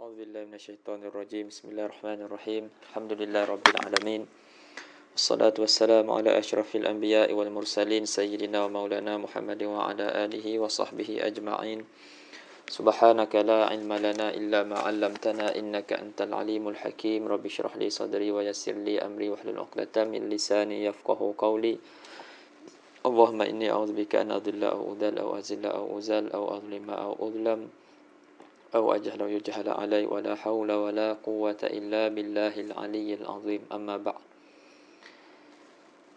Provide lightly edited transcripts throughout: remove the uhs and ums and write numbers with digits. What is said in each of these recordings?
أعوذ بالله من الشيطان الرجيم. بسم الله الرحمن الرحيم. الحمد لله رب العالمين، والصلاة والسلام على أشرف الأنبياء والمرسلين سيدنا ومولانا محمد وعلى آله وصحبه أجمعين. سبحانك لا علم لنا إلا ما علمتنا إنك أنت العليم الحكيم. رب اشرح لي صدري ويسر لي أمري واحلل عقدة من لساني يفقه قولي. اللهم إني أعوذ بك أن أضل أو أضل أو أزل أو أزل أو أظلم أو أظلم أو أجهل أو يجهل علي ولا حول ولا قوة إلا بالله العلي العظيم. أما بعد.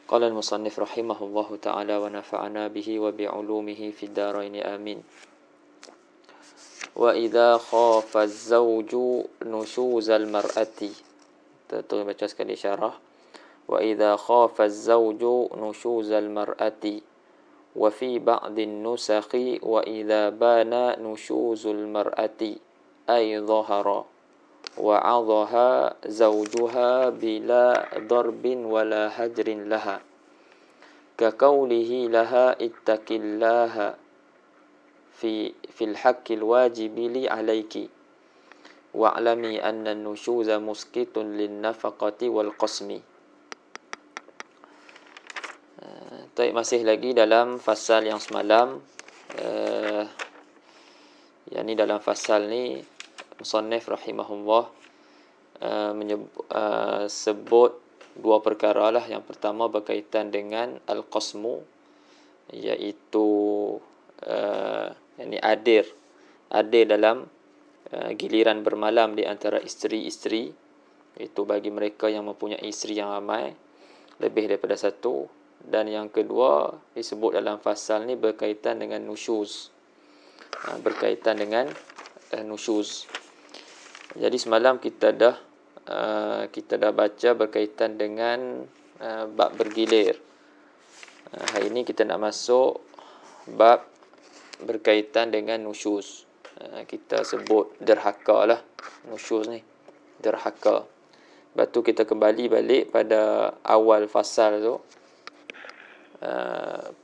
قال المصنف رحمه الله تعالى ونفعنا به وبعلومه في الدارين آمين. وإذا خاف الزوج نشوز المرأة. Tolong baca sekali syarah. وإذا خاف الزوج نشوز المرأة وفي بعض النسخ وإذا بان نشوز المرأة أي ظهر وعظها زوجها بلا ضرب ولا هجر لها كقوله لها اتق الله في الحق الواجب لي عليك واعلمي أن النشوز مسكت للنفقة والقسم. Masih lagi dalam fasal yang semalam. Yang dalam fasal ni musannif rahimahullah sebut dua perkara lah. Yang pertama berkaitan dengan al-qasmu, iaitu adil dalam giliran bermalam di antara isteri-isteri, itu bagi mereka yang mempunyai isteri yang ramai, lebih daripada satu. Dan yang kedua disebut dalam fasal ni berkaitan dengan nusyuz. Berkaitan dengan nusyuz. Jadi semalam kita dah baca berkaitan dengan bab bergilir. Hari ini kita nak masuk bab berkaitan dengan nusyuz. Kita sebut derhaka lah nusyuz ni, derhaka. Lepas tu kita kembali balik pada awal fasal tu,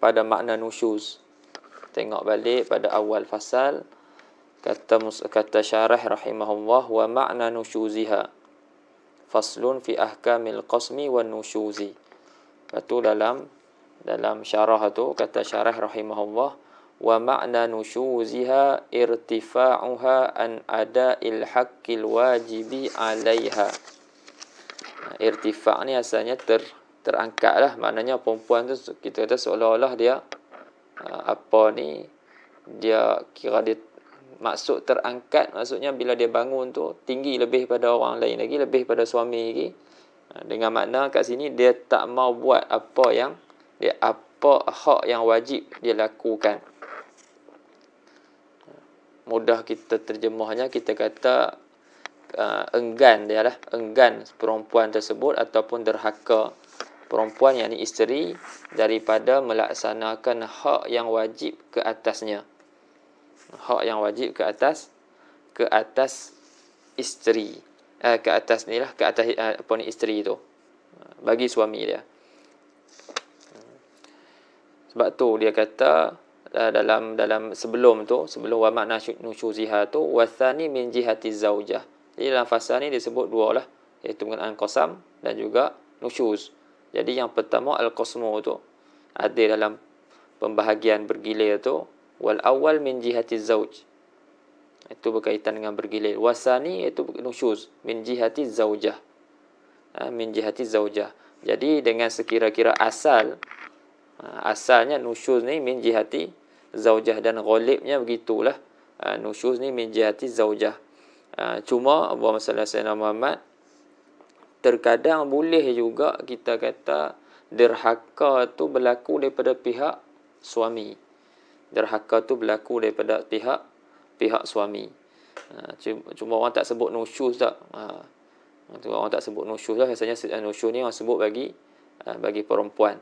pada makna nusyuz. Tengok balik pada awal fasal, kata syarah rahimahullah, wa makna nusyuziha faslun fi ahkamil qasmi wan nusyuzi. Lepas tu dalam syarah tu kata syarah rahimahullah, wa makna nusyuziha irtifa'uha an ada'il haqqil wajibi 'alaiha. Irtifa' ni asalnya terangkat lah. Maknanya perempuan tu kita kata seolah-olah dia dia maksud terangkat, maksudnya bila dia bangun tu tinggi lebih pada orang lain lagi, lebih pada suami lagi. Dengan makna kat sini dia tak mau buat apa hak yang wajib dia lakukan. Mudah kita terjemahnya, kita kata enggan perempuan tersebut ataupun derhaka perempuan, yakni isteri, daripada melaksanakan hak yang wajib ke atasnya. Hak yang wajib ke atas isteri. Ke atas isteri tu, bagi suami dia. Sebab tu dia kata dalam sebelum wa makna nusyuziha tu wathani min jihati zaujah. Jadi dalam fasa ni disebut dua lah, iaitu mengenai qasam dan juga nusyuz. Jadi yang pertama al-qasmu tu ada dalam pembahagian bergilir tu, wal awal min jihati zauj, itu berkaitan dengan bergilir. Wasani itu nusyuz min jihati zaujah, min jihati zaujah. Jadi dengan sekira-kira asalnya nusyuz ni min jihati zaujah, dan ghalibnya begitulah, nusyuz ni min jihati zaujah. Cuma Allahumma salli ala sayyidina Muhammad, terkadang boleh juga kita kata derhaka tu berlaku daripada pihak suami. Derhaka tu berlaku daripada pihak suami. Cuma orang tak sebut nusyuz tak. Orang tak sebut nusyuz lah. Biasanya nusyuz ni orang sebut bagi perempuan.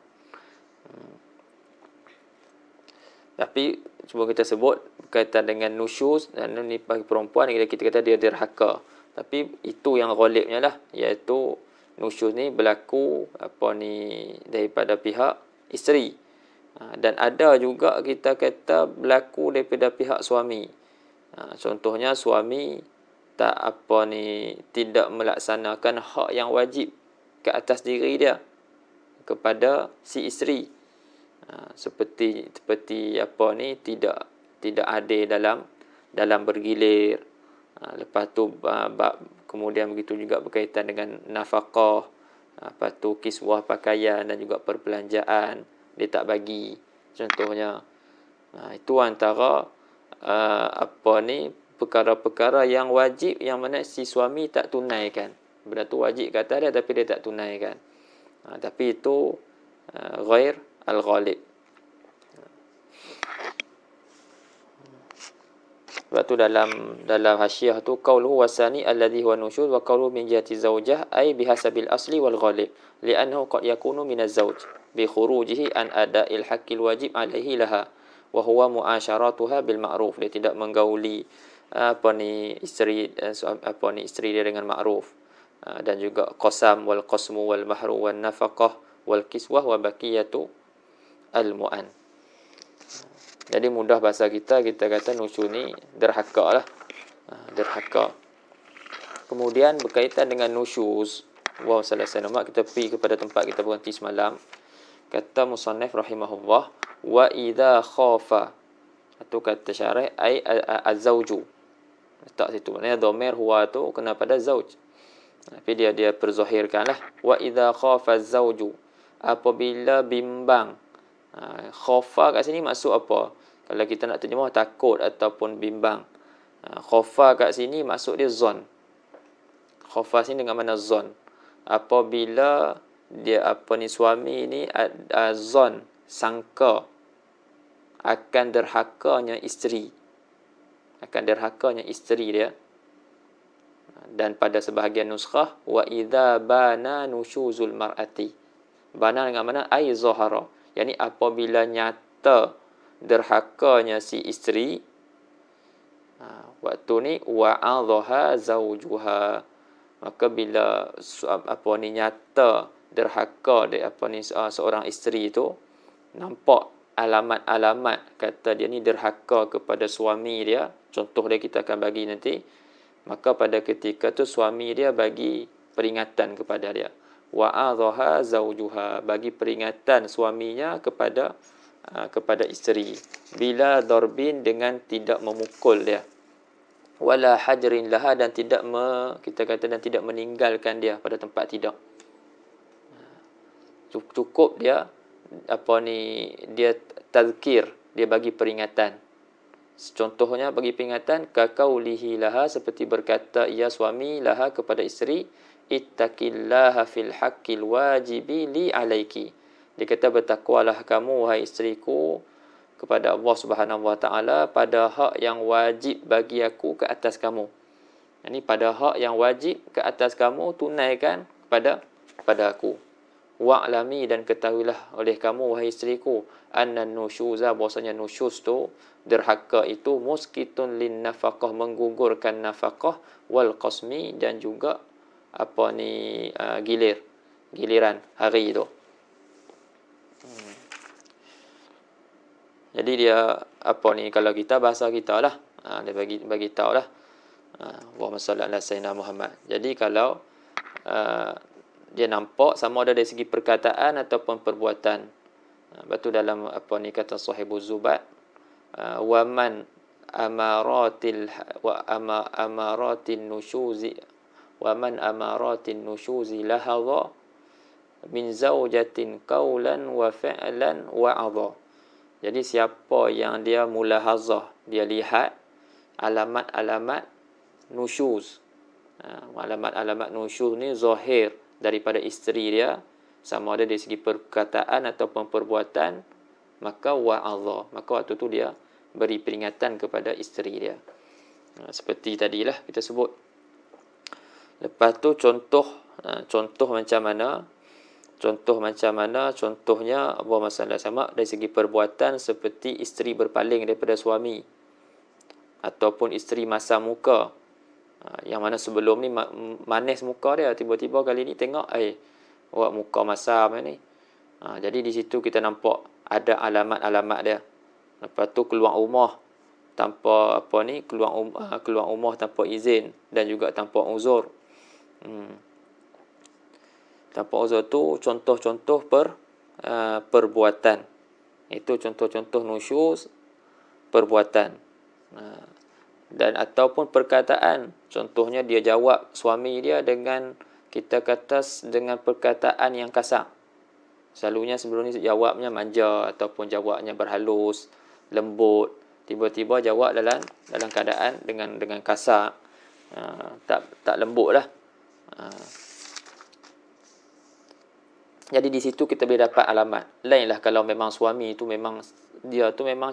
Tapi cuba kita sebut berkaitan dengan nusyuz, dan ni bagi perempuan kita kata dia derhaka. Tapi itu yang ghalibnya lah, iaitu nusyuz ni berlaku daripada pihak isteri. Dan ada juga kita kata berlaku daripada pihak suami. Contohnya suami tak tidak melaksanakan hak yang wajib ke atas diri dia kepada si isteri. Seperti tidak adil dalam bergilir. Lepas tu kemudian begitu juga berkaitan dengan nafkah, lepas tu kiswah pakaian dan juga perbelanjaan dia tak bagi contohnya. Itu antara perkara-perkara yang wajib yang mana si suami tak tunaikan. Benda tu wajib kata dia tapi dia tak tunaikan. Tapi itu ghair al-ghalib. Sebab tu dalam hasyiah tu qauluhu wasani alladhi huwa nusyuz wa qauluhu min jihati zaujah ay bihasabil asli wal ghalib li'annahu qad yakunu min az-zawj bi khurujihi an ada'il haqqil wajib alaihi laha wa huwa mu'asyaratuha bil ma'ruf. Dia tidak menggauli isteri dia dengan ma'ruf. Dan juga qasam wal qasmu wal mahru wal nafaqah wal kiswah wa baqiyatu al mu'an. Jadi mudah bahasa kita kata nusyuz ni derhaka lah. Derhaka. Kemudian berkaitan dengan nusyuz. Selesai nama kita pergi kepada tempat kita berhenti semalam. Kata musannif rahimahullah, wa idza khafa. Itu kata syarih ai az-zawju. Letak situ. Maknanya dhamir huwa tu kena pada zauj. Tapi dia perzahirkanlah. Wa idza khafa az-zawju. Apabila bimbang. Khafa kat sini maksud apa? Kalau kita nak terjemah takut ataupun bimbang. Khafa kat sini maksud dia zon. Khafa sini dengan mana zon? Apabila dia suami ni zon, sangka akan derhakanya isteri. Akan derhakanya isteri dia. Dan pada sebahagian nuskhah wa idza bana nusyuzul mar'ati. Bana dengan mana? Ai zahara. Yani apabila nyata derhakanya si isteri, waktu ni wa'adhaha zawjuha. Maka bila nyata derhaka dia seorang isteri itu, nampak alamat-alamat kata dia ni derhaka kepada suami dia, contoh dia kita akan bagi nanti, maka pada ketika tu suami dia bagi peringatan kepada dia. Wa'adhaha zawjuha, bagi peringatan suaminya kepada isteri. Bila darbin, dengan tidak memukul dia. Wala hajrin laha, dan tidak tidak meninggalkan dia pada tempat tidur. Cukup dia dia tazkir, dia bagi peringatan. Contohnya bagi peringatan kakaulihi laha, seperti berkata ia suami laha kepada isteri, ittaqillaha fil haqqil wajibi li alaiki. Dia kata bertakwalah kamu wahai isteriku kepada Allah Subhanahu Wa Taala pada hak yang wajib bagi aku ke atas kamu. Ini pada hak yang wajib ke atas kamu tunaikan kepada aku. Wa'lami, dan ketahuilah oleh kamu wahai isteriku, anna nusyuza, bahwasanya nusyuz tu derhaka itu muskitun lin nafaqah, menggugurkan nafaqah, wal qasmi, dan juga giliran hari itu. Jadi dia kalau kita bahasa kita lah, dia bagi tahu lah. Allahumma salli ala sayyidina Muhammad. Jadi kalau dia nampak sama ada dari segi perkataan ataupun perbuatan. Betul dalam kata Sahibuz Zubat, wa man amaratin nusyuzi wa man amaratin nusyuzi lahadha min zaujatin qawlan wa fi'lan wa adha. Jadi siapa yang dia mulahazah, dia lihat alamat-alamat nusyuz. Alamat-alamat nusyuz ni zahir daripada isteri dia, sama ada dari segi perkataan ataupun perbuatan, maka wa'adha, maka waktu tu dia beri peringatan kepada isteri dia. Seperti tadilah kita sebut. Lepas tu contoh macam mana? Contohnya Allahumma salli sama dari segi perbuatan, seperti isteri berpaling daripada suami ataupun isteri masam muka. Yang mana sebelum ni manis muka dia, tiba-tiba kali ni tengok awak muka masam ni. Jadi di situ kita nampak ada alamat-alamat dia. Lepas tu keluar rumah, tanpa keluar rumah tanpa izin dan juga tanpa uzur. Tanpa uzur tu contoh-contoh perbuatan. Itu contoh-contoh nusyuz perbuatan. Dan ataupun perkataan. Contohnya dia jawab suami dia dengan, kita kata, dengan perkataan yang kasar. Selalunya sebelum ni jawabnya manja ataupun jawabnya berhalus, lembut. Tiba-tiba jawab dalam keadaan dengan kasar. Tak lembut lah. Jadi di situ kita boleh dapat alamat. Lainlah kalau memang suami tu memang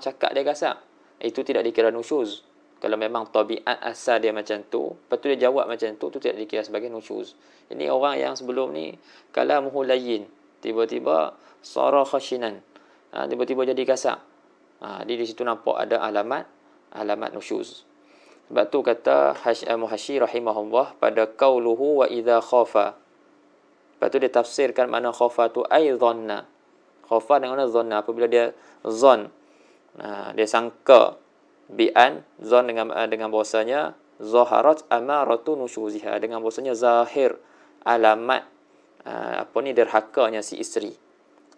cakap dia kasar. Itu tidak dikira nusyuz. Kalau memang tabiat asal dia macam tu, lepas tu dia jawab macam tu tidak dikira sebagai nusyuz. Ini orang yang sebelum ni kalamuhu layyin, tiba-tiba sara khashinan. Tiba-tiba jadi kasar. Di situ nampak ada alamat nusyuz. Sebab tu kata Muhasyi rahimahullah pada qauluhu wa idza khafa. Lepas tu dia tafsirkan makna khafa tu ai dhanna. Khafa dengan mana dhanna, apabila dia zon, dia sangka bi'an, zon dengan bahasanya zaharat amaratu nusyuziha, dengan bahasanya zahir alamat derhakanya si isteri.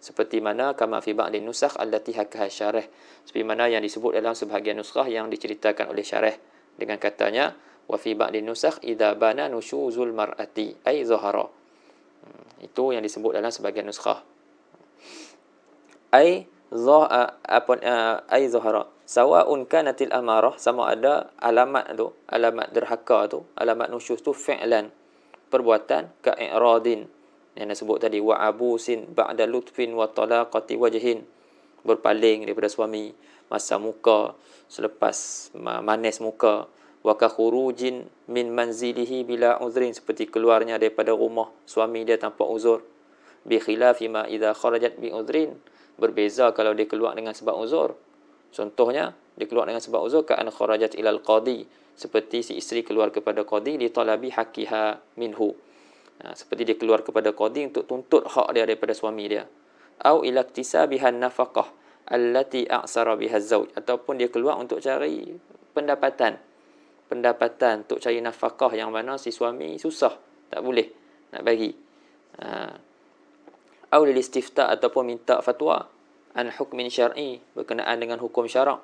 Seperti mana kama fi ba'din nusakh allati hakaha syarih, seperti mana yang disebut dalam sebahagian nuskhah yang diceritakan oleh syarih dengan katanya wa fi ba'din nusakh idza bana nusyuzul mar'ati ai zahara. Itu yang disebut dalam sebahagian nuskhah. Ai zahara sawa'un kanatil amarah, sama ada alamat tu, alamat derhaka tu, alamat nusyuz tu fi'lan, perbuatan, ka i'radin yang disebut tadi, wa abusin ba'da lutfin wa talaqati wajhin, berpaling daripada suami, masa muka selepas manis muka, wa ka khurujin min manzilihi bila uzrin, seperti keluarnya daripada rumah suami dia tanpa uzur, bi khilafi ma idza kharajat bi uzrin, berbeza kalau dia keluar dengan sebab uzur. Contohnya, dia keluar dengan sebab uzur, ka'an kharajat ilal qadi, seperti si isteri keluar kepada qadi li talabi haqqiha minhu, seperti dia keluar kepada qadi untuk tuntut hak dia daripada suami dia. Au ila iktisabihan nafaqah allati a'sara biha az-zawj, ataupun dia keluar untuk cari pendapatan untuk cari nafkah yang mana si suami susah, tak boleh nak bagi. Au lil istifta, ataupun minta fatwa an hukmin syar'i, berkenaan dengan hukum syarak.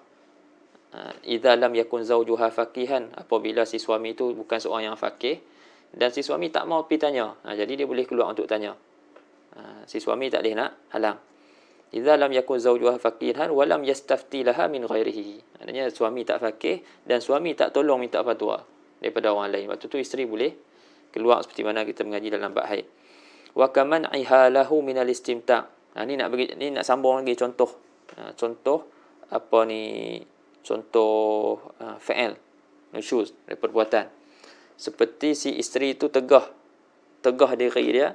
Idza lam yakun zawjuha faqihan, apabila si suami itu bukan seorang yang faqih dan si suami tak mau pergi tanya, jadi dia boleh keluar untuk tanya. Si suami tak boleh nak halang. Idza lam yakun zawjuha faqihan wa lam yastafti laha min ghairihi, maknanya suami tak faqih dan suami tak tolong minta fatwa daripada orang lain. Waktu tu isteri boleh keluar, seperti mana kita mengaji dalam bab haid. Wa kaman ihalahu min al-istimta'. Ni nak sambung lagi contoh. Contoh fi'il nusyuz, perbuatan. Seperti si isteri itu tegah diri dia,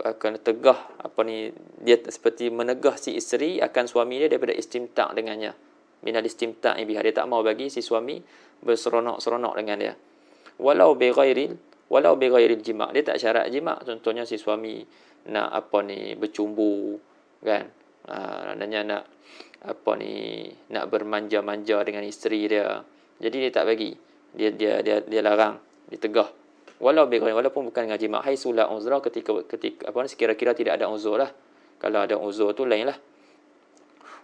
akan tegah dia seperti menegah si isteri akan suami dia daripada istimta' dengannya. Minal istimta' biha, dia tak mau bagi si suami berseronok-seronok dengan dia. Walau bi ghairil jima', dia tak syarat jima'. Contohnya si suami nak bercumbu kan, maknanya nak bermanja-manja dengan isteri dia, jadi dia tak bagi, dia larang, ditegah. Walaupun bukan dengan jima', haitsula uzra, ketika sekira-kira tidak ada uzur lah. Kalau ada uzur tu lain lah.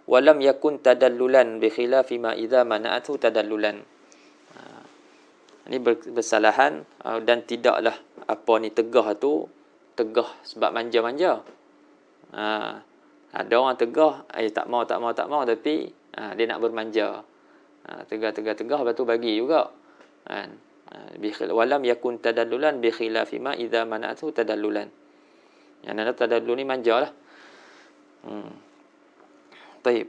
Walam yakun tadallulan bi khilafi ma idza mana'athu tadallulan. Ini bersalahan, dan tidaklah tegah sebab manja-manja. Ada orang tegah, tak mau tapi dia nak bermanja. Tegah lepas tu bagi juga. Walam yakun tadallulan bi khilafi ma idza mana'athu tadallulan. Yang ada tadallul ni manjalah. Baik.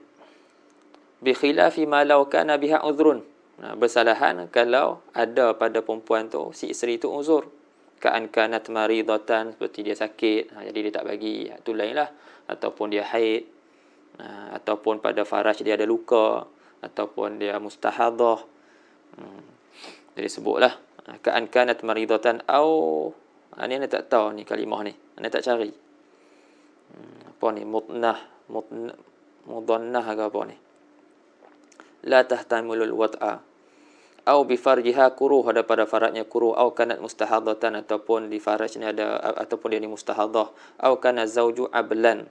Bi khilafi ma law kana biha udhrun. Bersalahan kalau ada pada perempuan tu, si isteri tu uzur. Ka'an kanat maridatan, seperti dia sakit, jadi dia tak bagi, itu lainlah. Ataupun dia haid, ataupun pada faraj dia ada luka, ataupun dia mustahadah. Jadi sebutlah ka'an kanat maridatan au, ni anda tak tahu ni kalimah ni, anda tak cari. Mudannah ke apa ni? la tahtamilul wat'a, au bi farjiha kuruh, ada pada faradnya kuruh, au kanat mustahadatan, ataupun di farajnya ada, ataupun dia ni mustahadah, au kana zauju ablan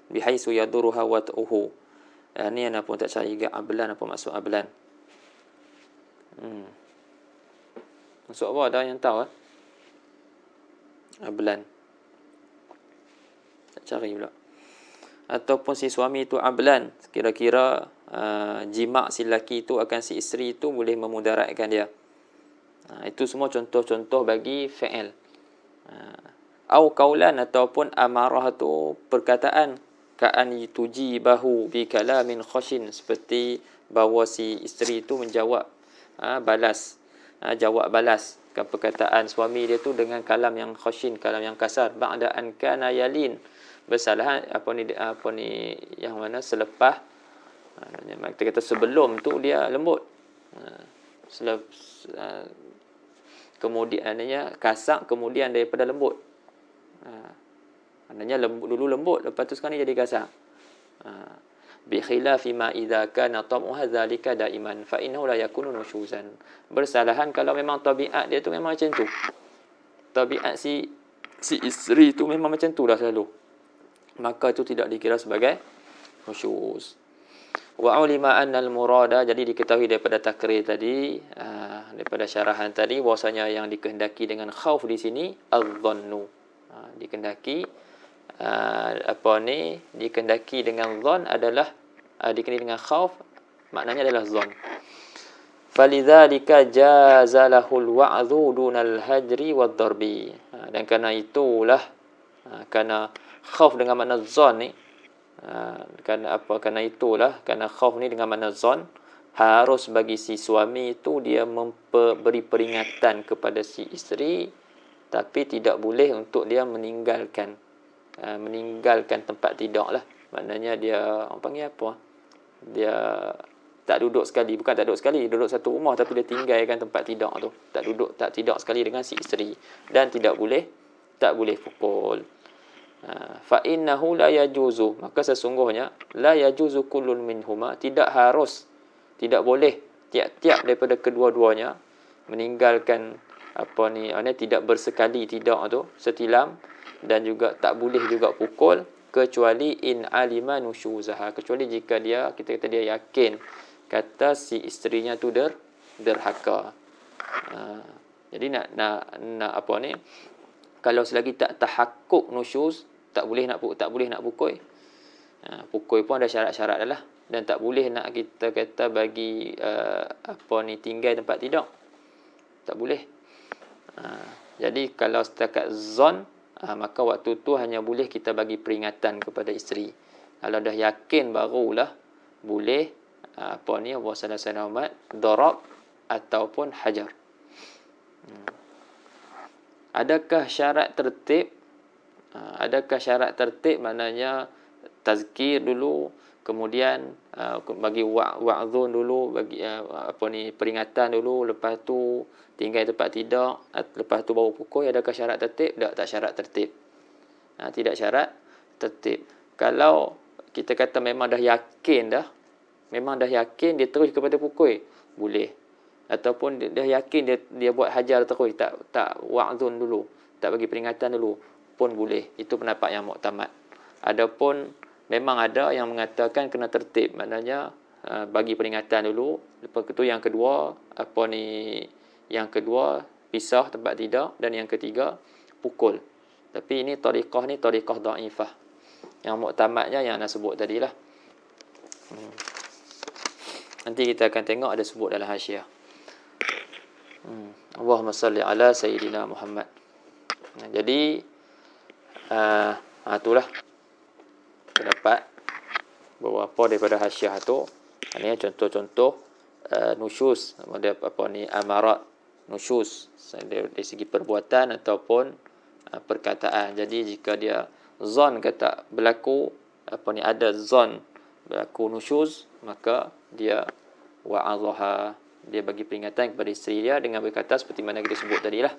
bihaisu yaduruha wat'uhu. Ni ana pun tak cari juga ablan, apa maksud ablan. Maksud apa, ada yang tahu ablan? Tak cari pula. Ataupun si suami itu ablan, kira-kira jima' si lelaki itu akan si isteri itu boleh memudaratkan dia. Itu semua contoh-contoh bagi fi'il. Au kaulan, ataupun amarah tu perkataan, ka'an tujibahu bi kalamin khashin, seperti bahawa si isteri itu menjawab balas, jawab balas kan perkataan suami dia tu dengan kalam yang khashin, kalam yang kasar, ba'da an kana yalin, bersalah apa ni yang mana selepas, kita kata sebelum tu dia lembut, kemudian kasar, kemudian daripada lembut. Maknanya lembut dulu, lembut, lepas tu sekarang ni jadi kasar. Bi khilafi ma idza kana tam'uha zalika daiman fa innahu la yakunu nusyuzan. Bersalahan kalau memang tabiat dia tu memang macam tu. Tabiat si isteri tu memang macam tu dah selalu, maka itu tidak dikira sebagai nusyuz. Wa ulima anna al-murada, jadi diketahui daripada takrir tadi, daripada syarahan tadi, bahwasanya yang dikehendaki dengan khauf di sini adh-dhannu. Dikehendaki dikehendaki dengan dhan adalah dikehendaki dengan khauf, maknanya adalah dhan. Falidzalika jazalahul wa'dhu dunal hajri wad darbi. Dan kerana itulah, kerana khauf dengan makna dhan ni, kerana itulah, kerana khauf ni dengan makna dhan, harus bagi si suami itu dia memberi peringatan kepada si isteri, tapi tidak boleh untuk dia meninggalkan tempat tidur lah. Maknanya dia, orang panggil apa, dia tak duduk sekali, bukan tak duduk sekali, duduk satu rumah tapi dia tinggalkan tempat tidur tu, tak tidur sekali dengan si isteri, dan tak boleh pukul. Fa innahu la yajuzu, maka sesungguhnya la yajuzu kullun minhuma, tidak boleh tiap-tiap daripada kedua-duanya meninggalkan tidak bersekali tidur tu, setilam, dan juga tak boleh juga pukul, kecuali in alima nusyuzaha, kecuali jika kita kata dia yakin kata si isterinya tu derhaka. Jadi nak kalau selagi tak tahakkuk nusyuz, tak boleh nak pukul. Pukul pun ada syarat-syarat dah lah, dan tak boleh nak kita kata bagi tinggal tempat tidur, tak boleh. Jadi kalau setakat zon, maka waktu tu hanya boleh kita bagi peringatan kepada isteri. Kalau dah yakin barulah boleh darab ataupun hajar. Adakah syarat tertib? Maknanya tazkir dulu, kemudian bagi wa'zun dulu, bagi peringatan dulu, lepas tu tinggal tempat tidur, lepas tu baru pukul. Adakah syarat tertib? Tak syarat tertib. Tidak syarat tertib. Kalau kita kata memang dah yakin dia terus kepada pukul, boleh. Ataupun dia yakin dia buat hajar terus, tak wa'zun dulu, tak bagi peringatan dulu, pun boleh. Itu pendapat yang muktamad. Adapun memang ada yang mengatakan kena tertib, maknanya bagi peringatan dulu, lepas itu yang kedua pisah tempat tidur, dan yang ketiga pukul. Tapi ini tariqah dhaifah. Yang muktamadnya yang nak sebut tadilah. Nanti kita akan tengok ada sebut dalam hasyiah. Allahumma salli ala Sayyidina Muhammad. Jadi itulah terdapat beberapa daripada hasyiah tu. Ini contoh-contoh nusyuz, amarat nusyuz dari segi perbuatan ataupun perkataan. Jadi jika dia zon kata berlaku ada zon berlaku nusyuz, maka dia wa'adhaha, dia bagi peringatan kepada isteri dia dengan berkata seperti mana kita sebut tadilah.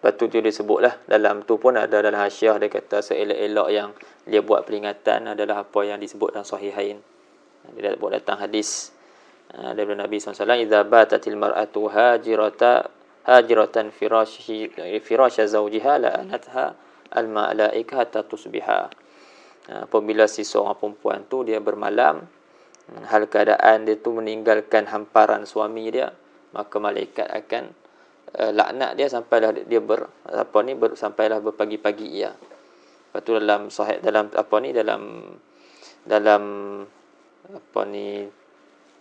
Lepas tu dia sebutlah, dalam tu pun ada dalam hasyiah dia kata seelok-elok yang dia buat peringatan adalah apa yang disebut dalam sahihain. Dia buat datang hadis daripada Nabi SAW, idza batatil mar'atu hajiratan firasha zawjiha la'anatha al-malaika hatta tusbiha. Apabila si seorang perempuan tu dia bermalam, hal keadaan dia tu meninggalkan hamparan suami dia, maka malaikat akan laknat dia sampailah dia sampailah berpagi-pagi ia. Lepas tu dalam sahih dalam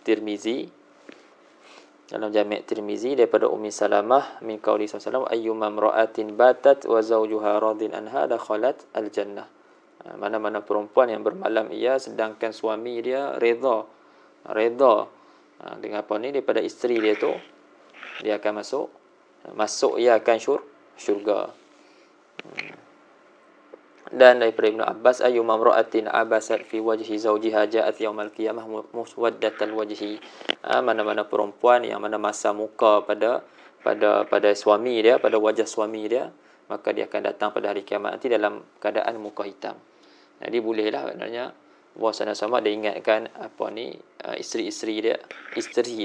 Tirmizi, dalam Jami' Tirmizi daripada Ummi Salamah min qauli sallallahu ayyuma imra'atin batat wa zawjuha radin anha dakhalat al-jannah. Mana-mana perempuan yang bermalam ia sedangkan suami dia redha dengan daripada isteri dia tu, dia akan masuk ia akan syurga. Dan daripada Ibnu Abbas, ayyuma imra'atin abasat fi wajhi zawjiha ja'at yaumal qiyamah muswaddatal wajhi. Mana-mana perempuan yang mana masa muka pada suami dia, pada wajah suami dia, maka dia akan datang pada hari kiamat nanti dalam keadaan muka hitam. Jadi bolehlah sebenarnya Allah sama dia ingatkan isteri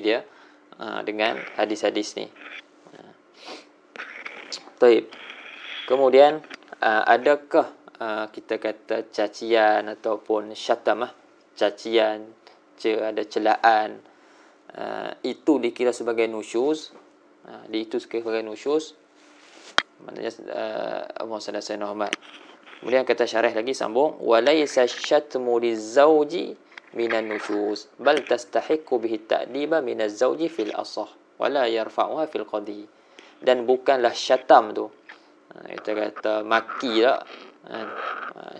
dia dengan hadis-hadis ni. Baik. Kemudian adakah kita kata cacian ataupun syatamah, cacian, ada celaan, itu dikira sebagai nusyuz? Itu sebagai nusyuz. Maknanya Allah sallallahu alaihi. Kemudian kata syarah lagi sambung, walaysa syatmu lizauji minan nusyuz bal tastahiqu bihi ta'diba minaz zauji fil asah wala yarfa'uha fil qadi. Dan bukanlah syatam tu, kita kata maki tak,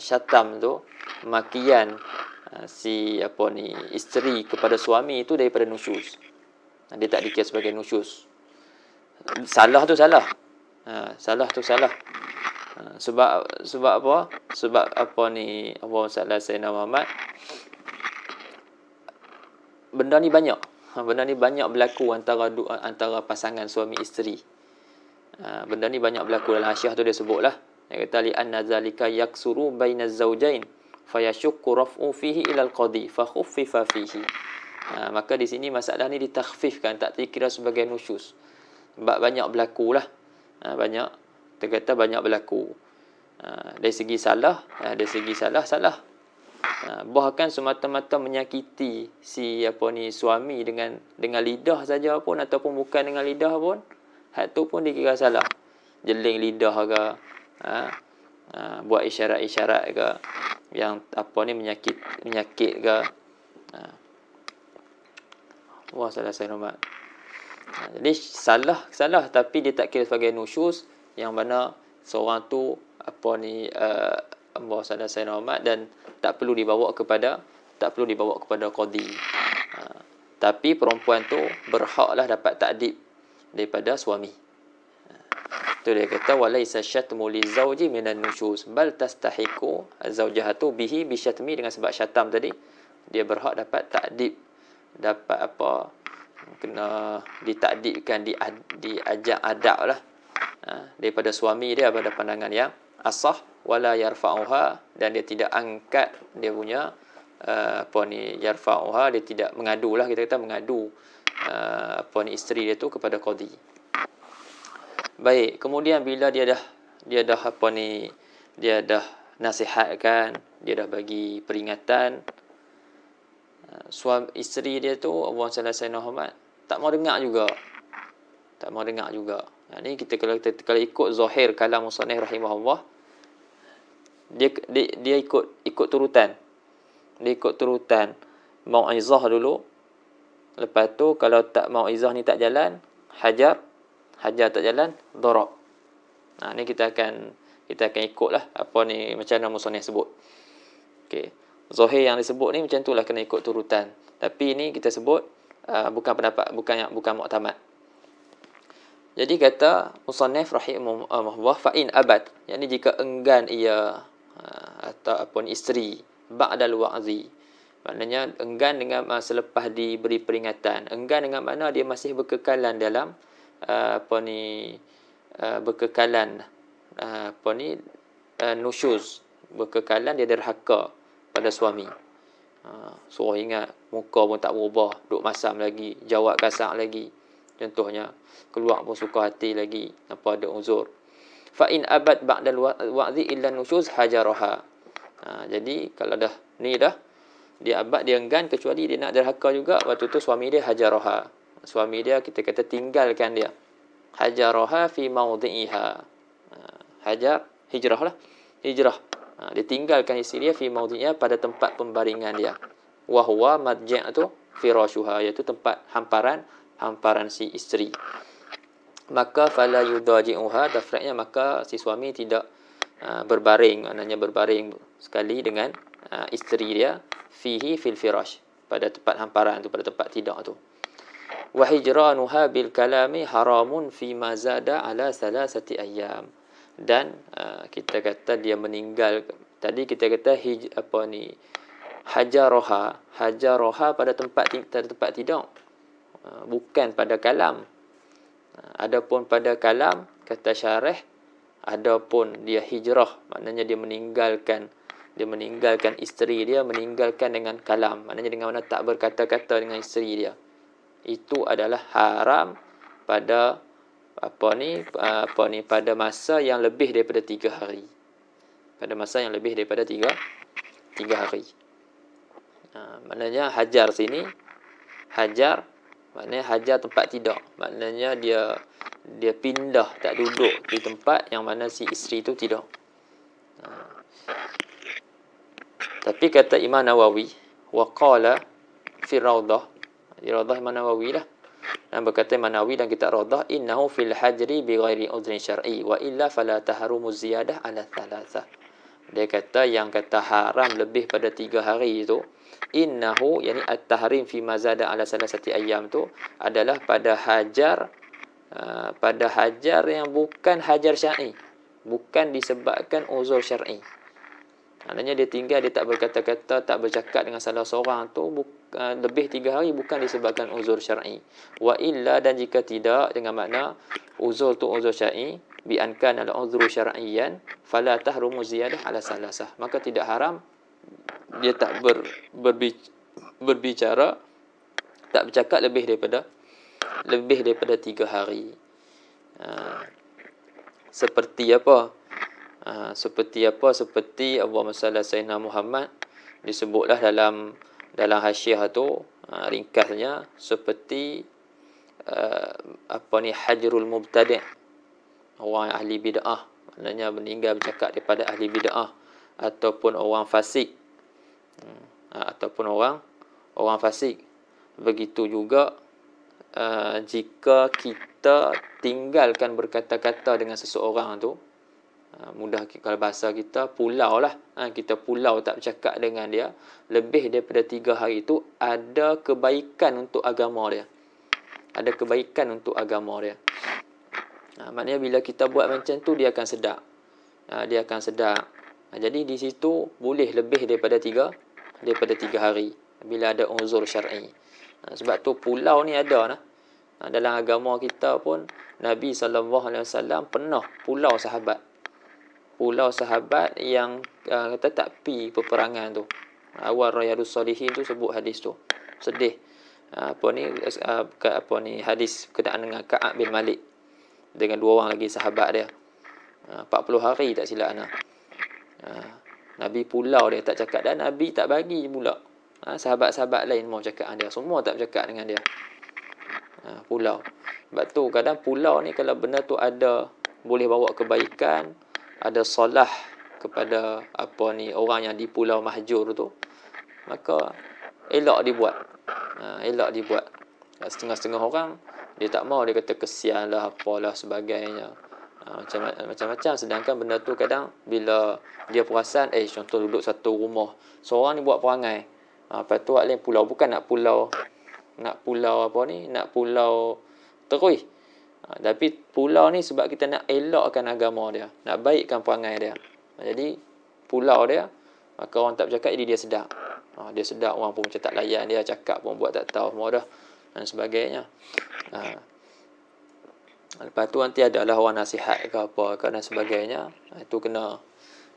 syatam tu makian isteri kepada suami itu daripada nusyuz. Dia tak dikira sebagai nusyuz. Salah tu salah. Sebab apa? Sebab Allah Sayyidina Muhammad, benda ni banyak berlaku antara pasangan suami isteri. Benda ni banyak berlaku dalam hasyiah tu dia sebutlah. Dia kata li anna zalika yaksuru bainaz zawjain fayashukku raf'u fihi ila al-qadi fa khuffifa fihi. Maka di sini masalah ni ditakhfifkan, tak dikira sebagai nusyuz. Sebab banyak berlakulah. Kita kata banyak berlaku. Dari segi salah, salah. Bahkan semata-mata menyakiti suami dengan lidah saja pun ataupun bukan dengan lidah pun, hal tu pun dikira salah. Jeling lidah ke, buat isyarat-isyarat ke yang menyakit ke. Wah, salah saya nombor. Jadi salah tapi dia tak kira sebagai nusyuz, yang mana seorang tu Allah sallallahu alaihi wasallam dan tak perlu dibawa kepada qadi. Tapi perempuan tu berhaklah dapat takdib daripada suami. Tu dia kata walaysa syatmu li zawji minan nusyuz bal tastahiqu az-zawjahatu bihi bi syatmi, dengan sebab syatam tadi dia berhak dapat takdib, dapat kena ditakdibkan, diajak adab lah daripada suami dia pada pandangan yang asah, wala yarfa'uha, dan dia tidak angkat dia punya yarfa'uha, dia tidak mengadu lah, kita kata mengadu isteri dia tu kepada qadi. Baik, kemudian bila dia dah nasihatkan, dia dah bagi peringatan, suami isteri dia tu Allah sallallahu alaihi tak mau dengar juga. Ni kita kalau ikut zahir kalam musannif rahimahullah, dia ikut turutan. Dia ikut turutan mau'izah dulu. Lepas tu kalau tak mau'izah ni tak jalan, hajar tak jalan, darab. Ni kita akan ikutlah macam mana musannif sebut. Okey. Zahir yang disebut ni macam itulah, kena ikut turutan. Tapi ni kita sebut bukan pendapat, bukan muktamad. Jadi kata musannif rahimahullah, fa in abad, yakni jika enggan ia atau isteri ba'dal wa'zi, maknanya enggan dengan selepas diberi peringatan. Enggan dengan mana dia masih berkekalan dalam berkekalan nusyuz, berkekalan dia derhaka pada suami. Suruh ingat, muka pun tak berubah, duk masam lagi, jawab kasar lagi. Contohnya, keluar pun suka hati lagi, apa ada uzur. Fa in abad ba'dal wa'dhi illa nusyuz hajaraha. Jadi kalau dah dia abad, dia enggan, kecuali dia nak derhaka juga, waktu tu suami dia hajaraha. Suami dia kita kata tinggalkan dia. Hajaraha fi mawdhi'iha. Hajar, hijrah lah. Hijrah. Dia tinggalkan isteri dia fi mawdhi'iha, pada tempat pembaringan dia. Wa huwa madji' tu firashuha, iaitu tempat hamparan si isteri. Maka fala yudaji'uha, dafratnya maka si suami tidak berbaring, maknanya berbaring sekali dengan isteri dia, fihi fil firash, pada tempat hamparan tu, pada tempat tidur tu. Wa hijranuha bil kalami haramun fi ma zada ala salasati ayyam. Dan kita kata dia meninggal, tadi kita kata hajaroha pada tempat tidur, bukan pada kalam. Adapun pada kalam, kata syarih, adapun dia hijrah, maknanya dia meninggalkan isteri dia, meninggalkan dengan kalam, maknanya dengan mana tak berkata-kata dengan isteri dia. Itu adalah haram pada pada masa yang lebih daripada 3 hari. Pada masa yang lebih daripada 3 hari. Maknanya hajar sini, maknanya hajar tempat tidur, maknanya dia pindah, tak duduk di tempat yang mana si isteri tu tidur. Tapi kata Imam Nawawi, wa qala fi Rawdah, di Rawdah Imam Nawawi lah, dan berkata Imam Nawawi dan kitab Rawdah, innahu fil hajri bi ghairi udhrin syar'i wa illa fala tahrumu ziyadah ala thalathah. Dia kata yang kata haram lebih pada 3 hari itu, innahu, yani at-tahrim fi mazada ala salasati ayyam tu adalah pada hajar yang bukan hajar syar'i, bukan disebabkan uzur syar'i. Maknanya dia tinggal, dia tak berkata-kata, tak bercakap dengan salah seorang tu lebih 3 hari, bukan disebabkan uzur syar'i. Wa illa, dan jika tidak, dengan makna uzur tu uzur syar'i, bi an kana al-uzru syar'iyyan fala tahrumu ziyadah ala salasah, maka tidak haram dia tak berbicara, tak bercakap lebih daripada 3 hari. Seperti apa? Seperti Allahumma salli sayyidina Muhammad, disebutlah dalam hasyiah tu, ringkasnya seperti hajrul mubtadi', orang ahli bid'ah, maknanya meninggal bercakap daripada ahli bid'ah ataupun orang fasik, Begitu juga jika kita tinggalkan berkata-kata dengan seseorang tu, mudah kalau bahasa kita pulau lah, kita pulau tak bercakap dengan dia lebih daripada 3 hari itu, ada kebaikan untuk agama dia. Maknanya bila kita buat macam tu, dia akan sedar. Jadi di situ boleh lebih daripada 3 hari bila ada uzur syar'i. Sebab tu pulau ni ada lah. Dalam agama kita pun Nabi SAW pernah pulau sahabat yang kata tak pi peperangan tu. Awal Riyadus Salihin tu sebut hadis tu. Sedih. Hadis berkenaan dengan Ka'ab bin Malik dengan 2 orang lagi sahabat dia. 40 hari tak silap ana. Nabi pulau dia, tak cakap, dan Nabi tak bagi pula. Sahabat-sahabat lain mau cakap dengan dia, semua tak bercakap dengan dia. Pulau. Sebab tu kadang pulau ni kalau benda tu ada, boleh bawa kebaikan, ada salah kepada orang yang di pulau mahjur tu, maka elok dibuat. Setengah-setengah orang dia tak mau, dia kata kesian lah, apalah sebagainya, macam-macam. Sedangkan benda tu kadang bila dia perasan, contoh duduk satu rumah, seorang ni buat perangai, lepas tu lain pulau, bukan nak pulau terus, tapi pulau ni sebab kita nak elokkan agama dia, nak baikkan perangai dia. Jadi pulau dia, maka orang tak bercakap, jadi dia sedar. Dia sedar, orang pun macam tak layan dia, cakap pun buat tak tahu semua dah, dan sebagainya. Lepas tu nanti adalah orang nasihat ke apa ke dan sebagainya. Itu kena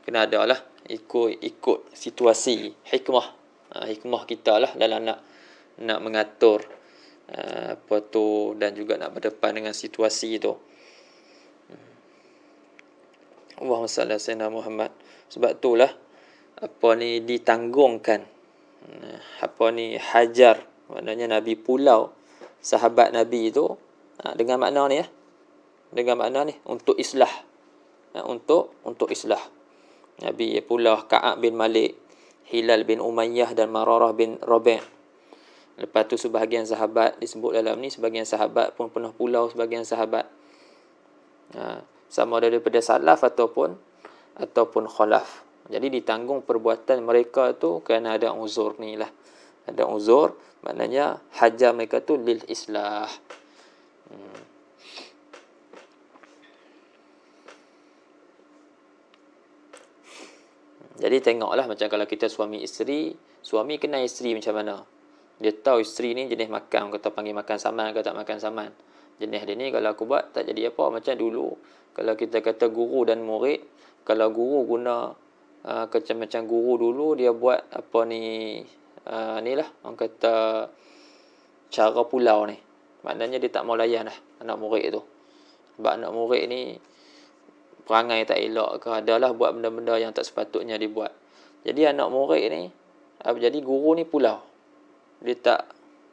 ada lah, ikut situasi, hikmah. Hikmah kita lah dalam nak mengatur apa tu, dan juga nak berdepan dengan situasi tu. Allahumma salli ala sayyidina Muhammad. Sebab itulah apa ni ditanggungkan, apa ni hajar, maknanya Nabi pulau sahabat Nabi itu dengan makna ni dengan makna ni untuk islah, untuk islah. Nabi pulau Ka'ab bin Malik, Hilal bin Umayyah dan Mararah bin Rabi'. Lepas tu sebahagian sahabat disebut dalam ni, sebahagian sahabat pun pernah pulau sebahagian sahabat. Sama ada daripada salaf ataupun khalaf. Jadi ditanggung perbuatan mereka tu kerana ada uzur ni lah. Ada uzur, maknanya hajar mereka tu lil islah. Jadi tengoklah macam kalau kita suami isteri, suami kenal isteri macam mana. Dia tahu isteri ni jenis makan, kata panggil makan saman ke tak makan saman. Jenis dia ni kalau aku buat tak jadi apa. Macam dulu kalau kita kata guru dan murid, kalau guru guna macam guru dulu dia buat apa ni, ni lah orang kata cara pulau ni, maknanya dia tak mau layan lah anak murid tu. Sebab anak murid ni perangai tak elok ke, adalah buat benda-benda yang tak sepatutnya dibuat. Jadi anak murid ni, jadi guru ni pulau, dia tak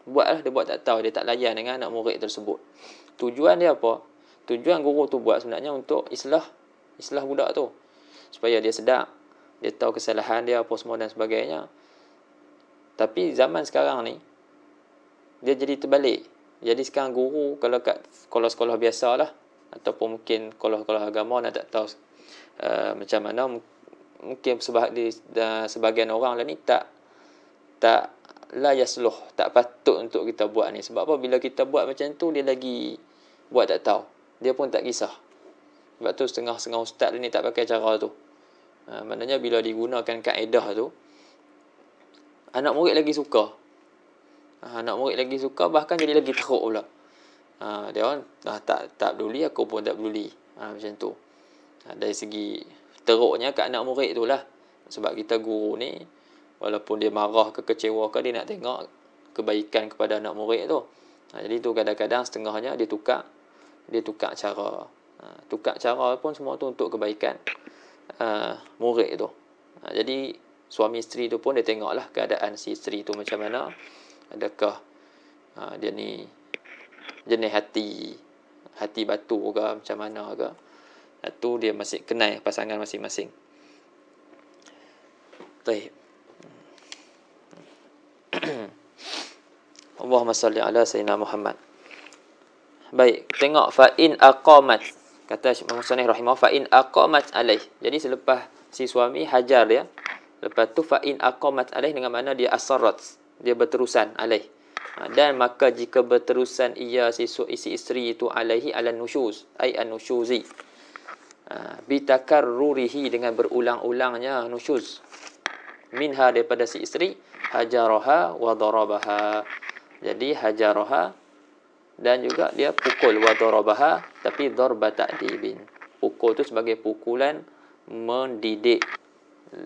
buat lah, dia buat tak tahu, dia tak layan dengan anak murid tersebut. Tujuan dia apa? Tujuan guru tu buat sebenarnya untuk islah budak tu, supaya dia sedar, dia tahu kesalahan dia apa semua dan sebagainya. Tapi zaman sekarang ni dia jadi terbalik. Jadi sekarang guru kalau kat sekolah-sekolah biasalah, ataupun mungkin sekolah-sekolah agama, nak tak tahu macam mana, mungkin sebahagian orang lah ni tak la yasluh, tak patut untuk kita buat ni. Sebab apa? Bila kita buat macam tu, dia lagi buat tak tahu, dia pun tak kisah. Sebab tu setengah-setengah ustaz ni tak pakai cara tu. Maknanya bila digunakan kaedah tu, anak murid lagi suka. Bahkan jadi lagi teruk pula. Dia orang tak peduli, aku pun tak peduli. Macam tu. Dari segi teruknya kat anak murid tu lah. Sebab kita guru ni, walaupun dia marah ke kecewa ke, dia nak tengok kebaikan kepada anak murid tu. Jadi tu kadang-kadang setengahnya dia tukar cara. Tukar cara pun semua tu untuk kebaikan murid tu. Jadi suami isteri tu pun dia tengoklah keadaan si isteri tu macam mana. Adakah dia ni jenis hati batu ke macam mana ke. Itu dia masih kenal pasangan masing-masing. Baik. Allahumma salli ala sayyidina Muhammad. Baik, tengok fa in aqamat. Kata Syekh Musannif rahimah, fa in aqamat alaih. Jadi selepas si suami hajar dia, lepas tu fa in aqamat alaih dengan makna dia asarrat, dia berterusan alaih. Dan maka jika berterusan ia si isteri itu alaihi ala nusyuz, ai an-nusyuzi. Bitakarrurihi, dengan berulang-ulangnya nusyuz. Minha, daripada si isteri, hajaraha wa darabaha. Jadi hajaraha, dan juga dia pukul, wa darabaha, tapi darba ta'dibin. Pukul tu sebagai pukulan mendidik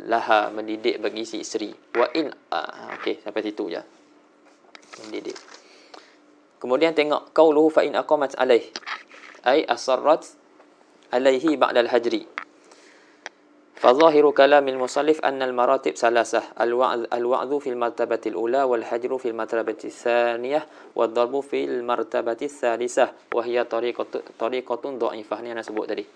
laha, mendidik bagi si isteri. Wa in okey, sampai situ je. Mendidik. Kemudian tengok qauluhu fa in aqamat alaih, ai asarrat alaihi ba'da al-hajri. فظاهر كلام المصنف أن المراتب ثلاثة: الوعظ في المرتبة الأولى، والهجر في المرتبة الثانية، والضرب في المرتبة الثالثة، وهي طريقة ضعيفة. Ini yang sebut tadi.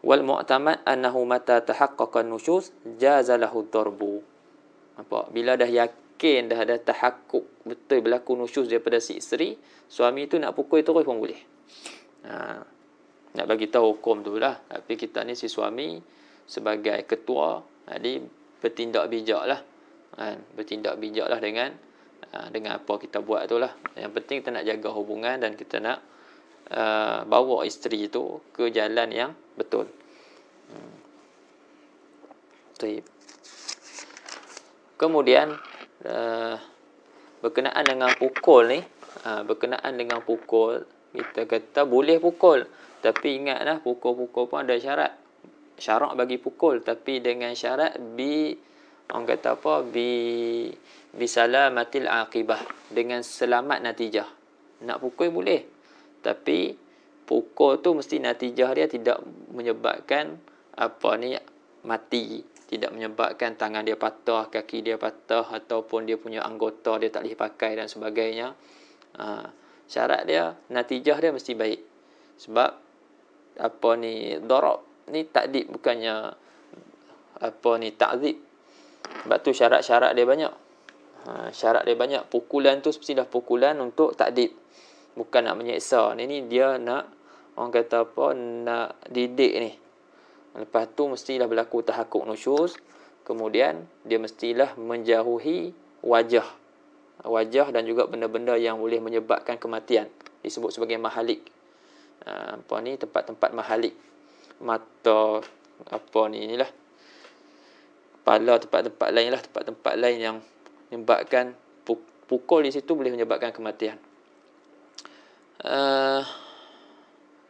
والمعتمد أنه متى تحقق النشوز جاز له الضرب. Nampak? Bila dah yakin, dah ada tahakkuk betul berlaku nusyuz daripada si isteri, suami tu nak pukul terus pun boleh. Nak bagi tahu hukum tu lah. Tapi kita ni si suami sebagai ketua, jadi bertindak bijak lah. Bertindak bijak lah dengan apa kita buat tu lah. Yang penting kita nak jaga hubungan dan kita nak bawa isteri itu ke jalan yang betul. Kemudian berkenaan dengan pukul ni, berkenaan dengan pukul, kita kata boleh pukul. Tapi ingatlah, pukul-pukul pun ada syarat. Syarak bagi pukul, tapi dengan syarat orang kata apa, bisalamatil aqibah, dengan selamat natijah. Nak pukul boleh, tapi pukul tu mesti natijah dia tidak menyebabkan mati, tidak menyebabkan tangan dia patah, kaki dia patah, ataupun dia punya anggota dia tak boleh pakai dan sebagainya. Syarat dia, natijah dia mesti baik. Sebab darab ni takdib, bukannya ta'zib. Sebab tu syarat-syarat dia banyak. Syarat dia banyak. Pukulan tu mestilah pukulan untuk takdib, bukan nak menyeksa. Ni dia nak, orang kata nak didik ni. Lepas tu mestilah berlaku tahakkuk nusyuz. Kemudian dia mestilah menjauhi wajah dan juga benda-benda yang boleh menyebabkan kematian. Disebut sebagai mahalik. Tempat-tempat mahalik. Mata, inilah. Kepala, tempat-tempat lain lah. Tempat-tempat lain yang menyebabkan pukul di situ boleh menyebabkan kematian.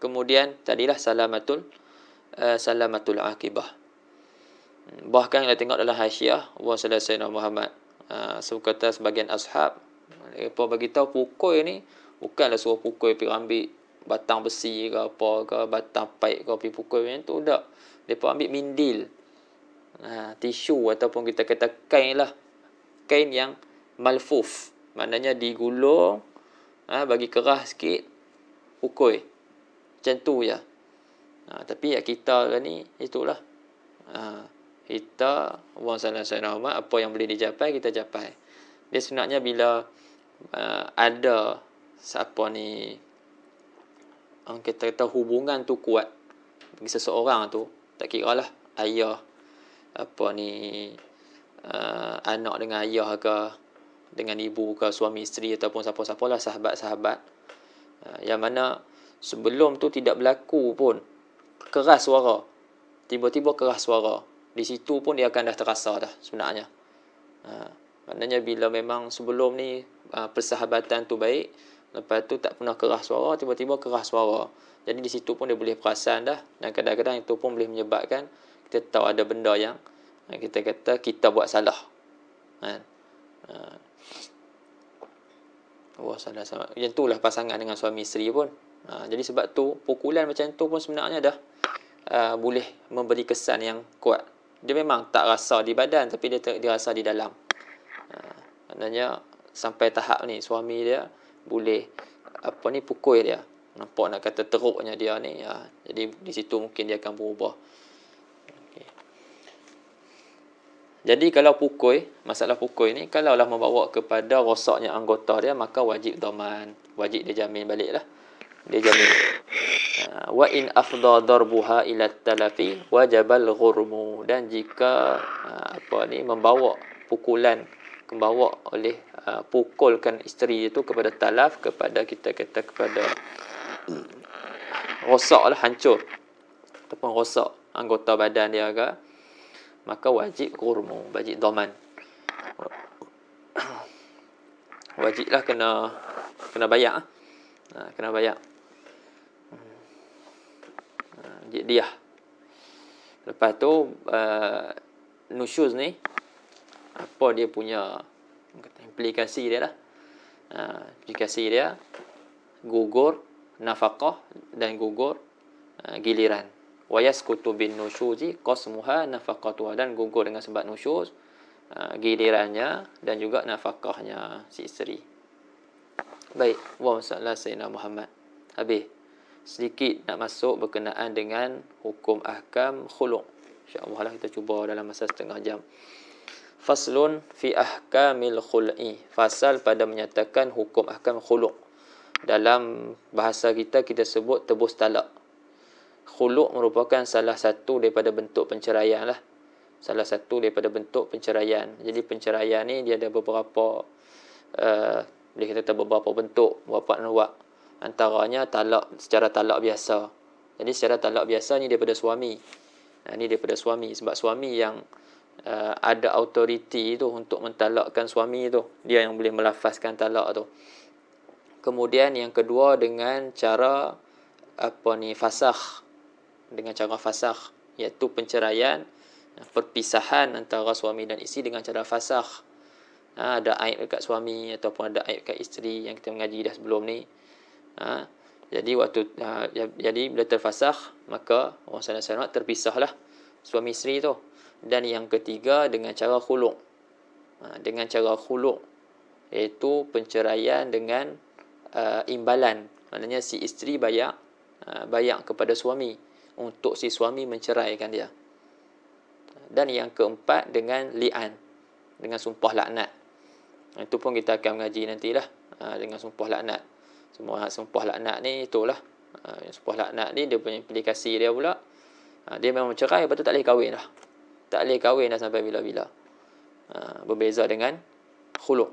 Kemudian tadilah salamatul aqibah. Bahkan kita tengok dalam hasyiah wa sallallahu Muhammad, kata sebagian ashab, mereka bagi tahu pukul ni bukanlah suruh pukul pergi ambil batang besi ke apa ke, batang paip ke pergi pukul macam tu, tak. Mereka ambil mindil, tisu, ataupun kita kata kain lah, kain yang malfuf, maknanya digulung, bagi keras sikit, pukul macam tu je. Tapi kita ni itulah, kita apa yang boleh dicapai kita capai. Dia sebenarnya bila ada kita kata hubungan tu kuat bagi seseorang tu, tak kira lah ayah, anak dengan ayah ke, dengan ibu ke, suami isteri, ataupun siapa-siapa lah, sahabat-sahabat, yang mana sebelum tu tidak berlaku pun keras suara, tiba-tiba keras suara, di situ pun dia akan dah terasa dah sebenarnya. Maknanya bila memang sebelum ni persahabatan tu baik, lepas tu tak pernah keras suara, tiba-tiba keras suara, jadi di situ pun dia boleh perasan dah. Dan kadang-kadang itu pun boleh menyebabkan kita tahu ada benda yang kita kata kita buat salah. Salah. Macam itulah pasangan dengan suami isteri pun. Jadi sebab tu pukulan macam tu pun sebenarnya dah boleh memberi kesan yang kuat. Dia memang tak rasa di badan, tapi dia rasa di dalam. Maknanya sampai tahap ni suami dia boleh pukul dia. Nampak nak kata teruknya dia ni. Jadi di situ mungkin dia akan berubah. Okay. Jadi kalau masalah pukul ni, kalau lah membawa kepada rosaknya anggota dia, maka wajib dhaman, wajib dia jamin balik lah. Dia jamin. Wa in afdha darbuha ila talafi wajabal ghurmu. Dan jika membawa pukulan, pukulkan isteri itu kepada talaf, kepada kita kata kepada rosak lah, hancur ataupun rosak anggota badan dia ke, maka wajib ghurmu, wajib dhaman. Wajiblah kena bayar. Kena bayar dia. Lepas tu nusyuz ni, apa dia punya implikasi dia lah. Implikasi dia gugur nafaqah dan gugur giliran. Wa yasqutu bin nusyuzi qasmuha nafaqatuha, dan gugur dengan sebab nusyuz gilirannya dan juga nafkahnya si isteri. Baik, wa sallallahu sayyidina Muhammad. Habis sedikit nak masuk berkenaan dengan hukum ahkam khulu'. Insya-Allah lah kita cuba dalam masa setengah jam. Faslun fi ahkamil khul'i. Fasal pada menyatakan hukum ahkam khulu'. Dalam bahasa kita sebut tebus talak. Khulu' merupakan salah satu daripada bentuk penceraian lah. Salah satu daripada bentuk penceraian. Jadi penceraian ni dia ada beberapa boleh kita beberapa bentuk, beberapa anwa'. Antaranya secara talak biasa. Jadi secara talak biasa ni daripada suami. Ni daripada suami, sebab suami yang ada autoriti tu untuk mentalakkan suami tu. Dia yang boleh melafazkan talak tu. Kemudian yang kedua dengan cara fasakh, dengan cara fasakh, iaitu penceraian, perpisahan antara suami dan isteri dengan cara fasakh. Ada aib dekat suami ataupun ada aib dekat isteri yang kita mengaji dah sebelum ni. Jadi bila terfasakh, maka orang sana terpisahlah suami isteri tu. Dan yang ketiga dengan cara khulu'. Dengan cara khulu', iaitu penceraian dengan imbalan. Maknanya si isteri bayar kepada suami untuk si suami menceraikan dia. Dan yang keempat dengan li'an, dengan sumpah laknat. Itu pun kita akan mengaji nantilah, dengan sumpah laknat. Semua sumpah laknat ni itulah. Sumpah laknat ni dia punya implikasi dia pula. Dia memang cerai, lepas tu tak boleh kahwin dah. Tak boleh kahwin dah sampai bila-bila. Berbeza dengan khulu'.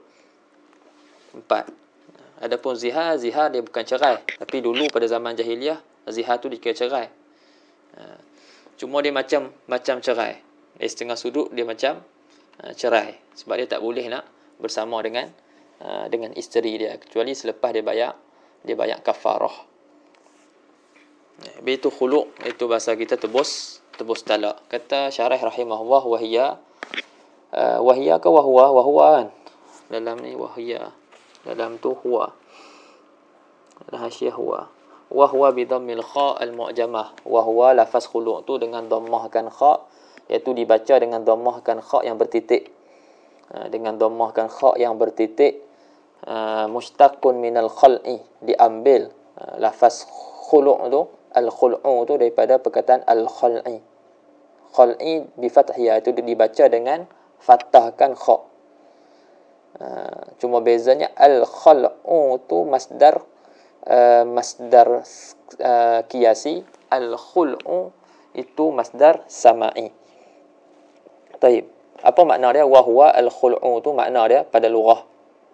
4. Adapun zihar dia bukan cerai. Tapi dulu pada zaman jahiliah, zihar tu dikira cerai. Cuma dia macam cerai. Setengah sudut dia macam cerai. Sebab dia tak boleh nak bersama dengan isteri dia, kecuali selepas dia bayar kafarah. Itu khulu', itu bahasa kita tebus talak. Kata syarah rahimahullah, wahia ke wahwa kan dalam ni, wahia dalam tu huwa, dalam hasyiah huwa, wahwa bi dhammil kha al mu'jamah. Wahwa lafaz khulu' tu dengan dhammahkan kha, iaitu dibaca dengan dhammahkan kha yang bertitik. Dengan dhammahkan kha yang bertitik, mushtaqun minal khal'i, diambil lafaz khulu' tu, al-khul'u tu daripada perkataan al-khal'i. Khal'i bi fathiyah, itu dibaca dengan fathahkan kha. Cuma bezanya al-khal'u tu masdar qiyasi, al-khul'u itu masdar sama'i. Taib. Apa makna dia? Wahwa al-khul'u tu makna dia pada lughah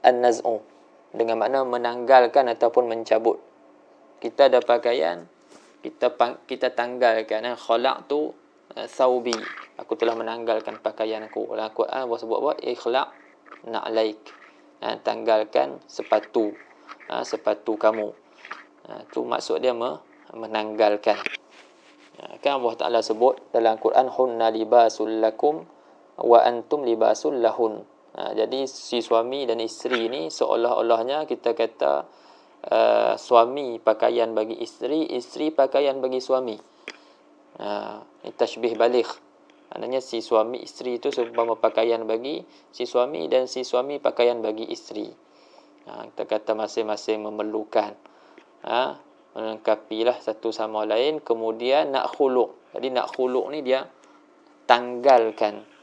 an-naz'u, dengan makna menanggalkan ataupun mencabut. Kita ada pakaian, kita tanggalkan. Khala' tu thawbi, aku telah menanggalkan pakaian aku. Dalam Quran Allah sebut ikhlaq na'laik, tanggalkan sepatu kamu. Tu maksud dia menanggalkan. Kan Allah Ta'ala sebut dalam Quran, hunna libasul lakum wa antum libasul lahun. Jadi si suami dan isteri ni seolah-olahnya kita kata suami pakaian bagi isteri, isteri pakaian bagi suami. Ini tashbih baligh. Maknanya si suami isteri itu seumpama pakaian bagi si suami dan si suami pakaian bagi isteri. Kita kata masing-masing memerlukan, melengkapilah satu sama lain. Kemudian nak khulu'. Jadi nak khulu' ni dia tanggalkan.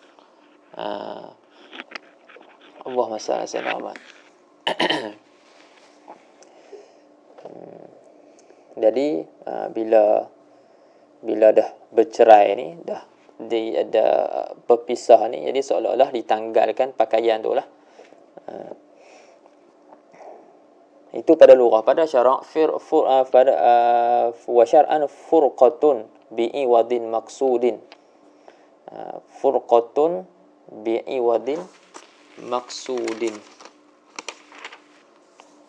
Allahumma salli ala sayyidina Muhammad. Jadi bila dah bercerai ni, dah ada berpisah ni, jadi seolah-olah ditanggalkan pakaian tu lah. Itu pada lughah. Pada syarak wa syar'an furqatun bi'iwadin maqsudin. Furqatun bi'iwadin maqsudin,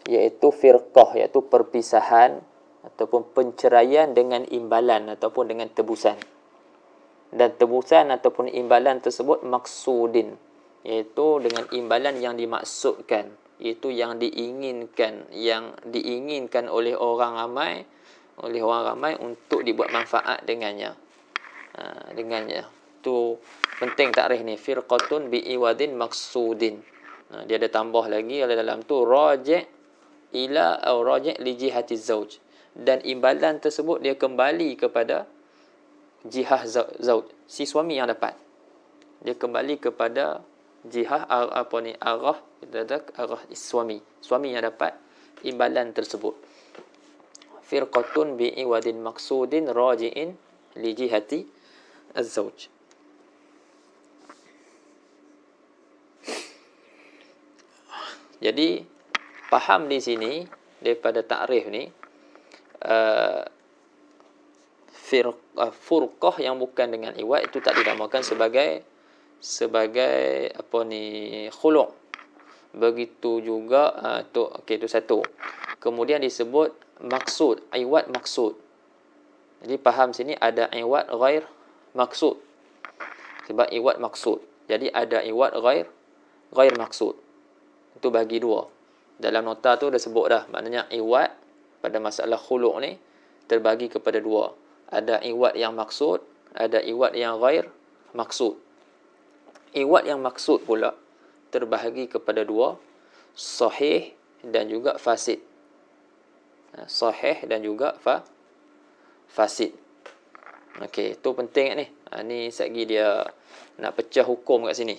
iaitu firqah, iaitu perpisahan ataupun penceraian dengan imbalan ataupun dengan tebusan. Dan tebusan ataupun imbalan tersebut maksudin, iaitu dengan imbalan yang dimaksudkan, iaitu yang diinginkan oleh orang ramai untuk dibuat manfaat dengannya. Tu penting takrif ni, firqatun bi'iwadin maksudin. Dia ada tambah lagi dalam tu, raji' ila atau raji' li jihati zauj, dan imbalan tersebut dia kembali kepada jihah zauj, si suami yang dapat. Dia kembali kepada jihah arah suami yang dapat imbalan tersebut. Firqatun bi'iwadin maksudin raji'in li jihati az-zauj. Jadi faham di sini daripada takrif ni, furqah yang bukan dengan iwad itu tak dinamakan sebagai khulu'. Begitu juga itu satu. kemudian disebut maksud, iwad maksud. Jadi faham sini ada iwad ghair maksud. Sebab iwad maksud. Jadi ada iwad ghair maksud. Itu bagi dua. Dalam nota tu dah sebut dah. Maknanya iwad pada masalah khuluk ni terbagi kepada dua. Ada iwad yang maksud, ada iwad yang ghair maksud. Iwad yang maksud pula terbahagi kepada dua, sahih dan juga fasid. Sahih dan juga fasid. Okey, itu penting ni. Ni segi dia nak pecah hukum kat sini.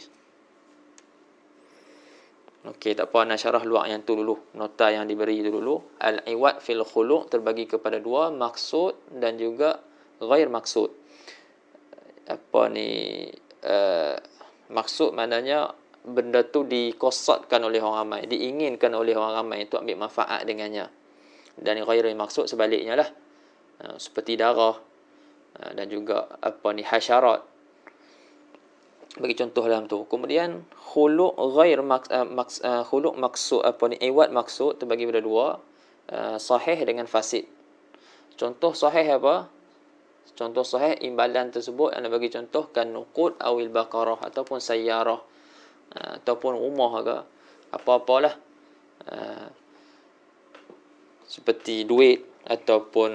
Okey, tak apa, nak syarah luar yang tu dulu. Nota yang diberi itu dulu. Al-iwad fil khuluq terbagi kepada dua, maksud dan juga ghair maksud. Apa ni? Maksud maknanya benda tu dikosatkan oleh orang ramai, diinginkan oleh orang ramai untuk ambil manfaat dengannya. Dan ghair maksud sebaliknya lah. Seperti darah dan juga apa ni, hasyarat. Bagi contoh dalam tu. Kemudian khuluq ghair khuluq maksud, apa ni, iwad maksud terbagi pada dua, sahih dengan fasid. Contoh sahih apa? Contoh sahih imbalan tersebut anda bagi contoh kan nuqud awil baqarah ataupun sayyarah ataupun rumah ke apa-apalah, seperti duit ataupun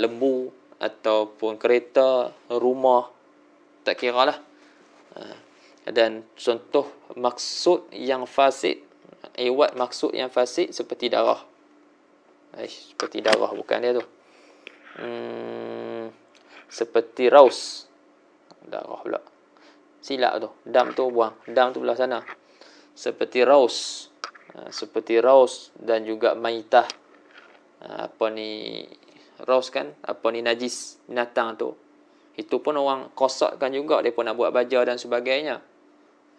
lembu ataupun kereta, rumah, tak kira lah. Dan contoh maksud yang fasid, iwad maksud yang fasid seperti darah. Seperti darah bukan dia tu. Seperti raus. Darah pula. Silap tu. Dam tu buang. Dam tu belah sana. Seperti raus. Seperti raus dan juga maitah. Apa ni, raus kan? Apa ni, najis binatang tu. Itu pun orang kosakkan juga. Dia pun nak buat baja dan sebagainya.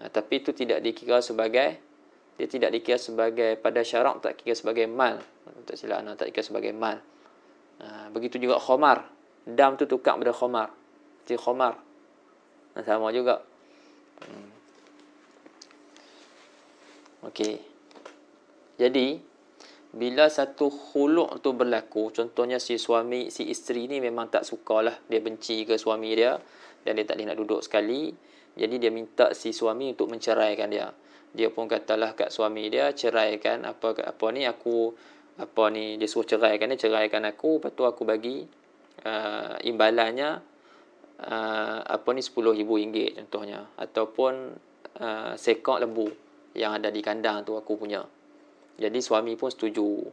Tapi itu tidak dikira sebagai, dia tidak dikira sebagai, pada syarak tak kira sebagai mal. Tak silap anak, tak kira sebagai mal. Begitu juga khamar. Dam tu tukar pada khamar. Jadi khamar. Sama juga. Okey. Jadi bila satu khuluk tu berlaku, contohnya si suami, si isteri ni memang tak sukalah, dia benci ke suami dia dan dia tak boleh nak duduk sekali. Jadi dia minta si suami untuk menceraikan dia. Dia pun katalah kat suami dia, ceraikan apa ni, aku apa ni, dia suruh ceraikan dia, ceraikan aku, lepas tu aku bagi imbalannya apa ni, RM10,000 contohnya, ataupun sekok lembu yang ada di kandang tu aku punya. Jadi suami pun setuju.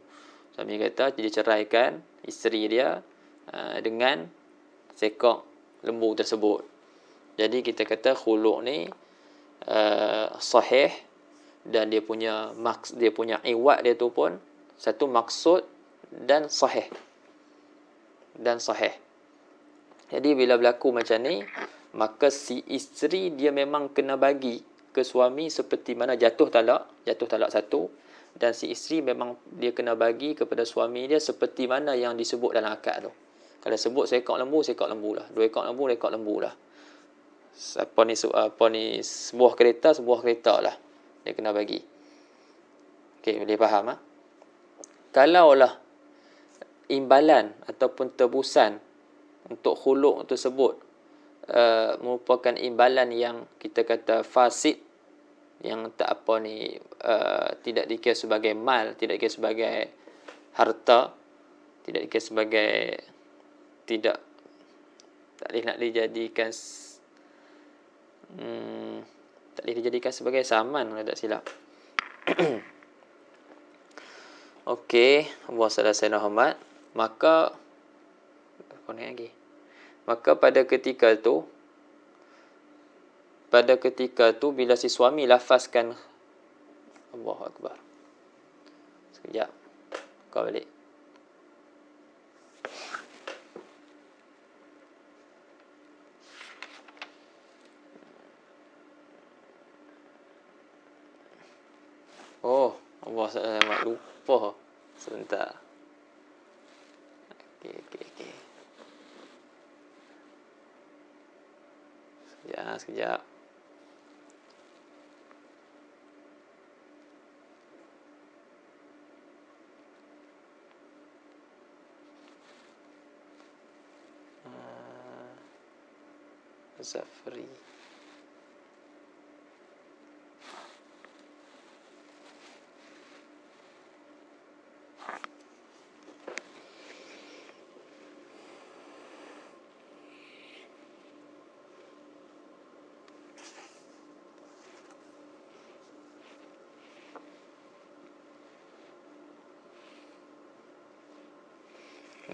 Suami kata dia ceraikan isteri dia dengan sekok lembu tersebut. Jadi kita kata khuluk ni sahih dan dia punya iwad dia tu pun satu maksud dan sahih. Jadi bila berlaku macam ni, maka si isteri dia memang kena bagi ke suami seperti mana jatuh talak satu, dan si isteri memang dia kena bagi kepada suami dia seperti mana yang disebut dalam akad tu. Kalau sebut seekor lembu lah, 2 ekor lembu lah. Apa ni sebuah kereta lah dia kena bagi. Okey, boleh faham ah? Kalaulah imbalan ataupun tebusan untuk khuluk tersebut merupakan imbalan yang kita kata fasid, yang tak apa ni, tidak dikira sebagai mal, tidak dikira sebagai harta, tidak dikira sebagai, tak boleh nak dijadikan tak boleh dijadikan sebagai saman kalau tak silap. Okey, buat salah saya Muhammad. Maka pada ketika tu bila si suami lafazkan Allahu Akbar. Sekejap. Kau balik. Oh, Allah saya lupa. Sebentar. Okey. Sekejap. Safri.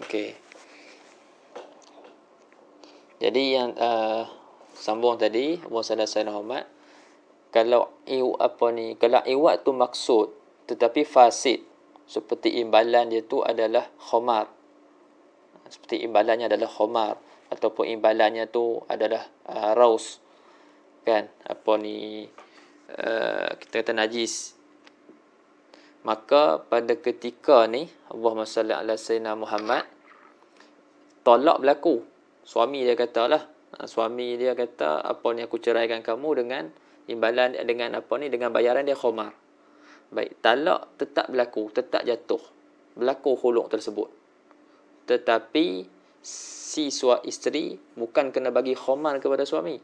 Okey. Jadi yang sambung tadi Abu Salah Sayyidina Muhammad, kalau kalau iwat tu maksud tetapi fasid, seperti imbalan dia tu adalah khamar, seperti imbalannya adalah khamar, ataupun imbalannya tu adalah raus, kan, kita kata najis, maka pada ketika ni Allahumma salli ala sayyidina Muhammad, tolak berlaku. Suami dia kata lah, suami dia kata aku ceraikan kamu dengan imbalan, dengan dengan bayaran dia khamar. Baik, talak tetap berlaku, tetap jatuh, berlaku khuluk tersebut. Tetapi si isteri bukan kena bagi khamar kepada suami.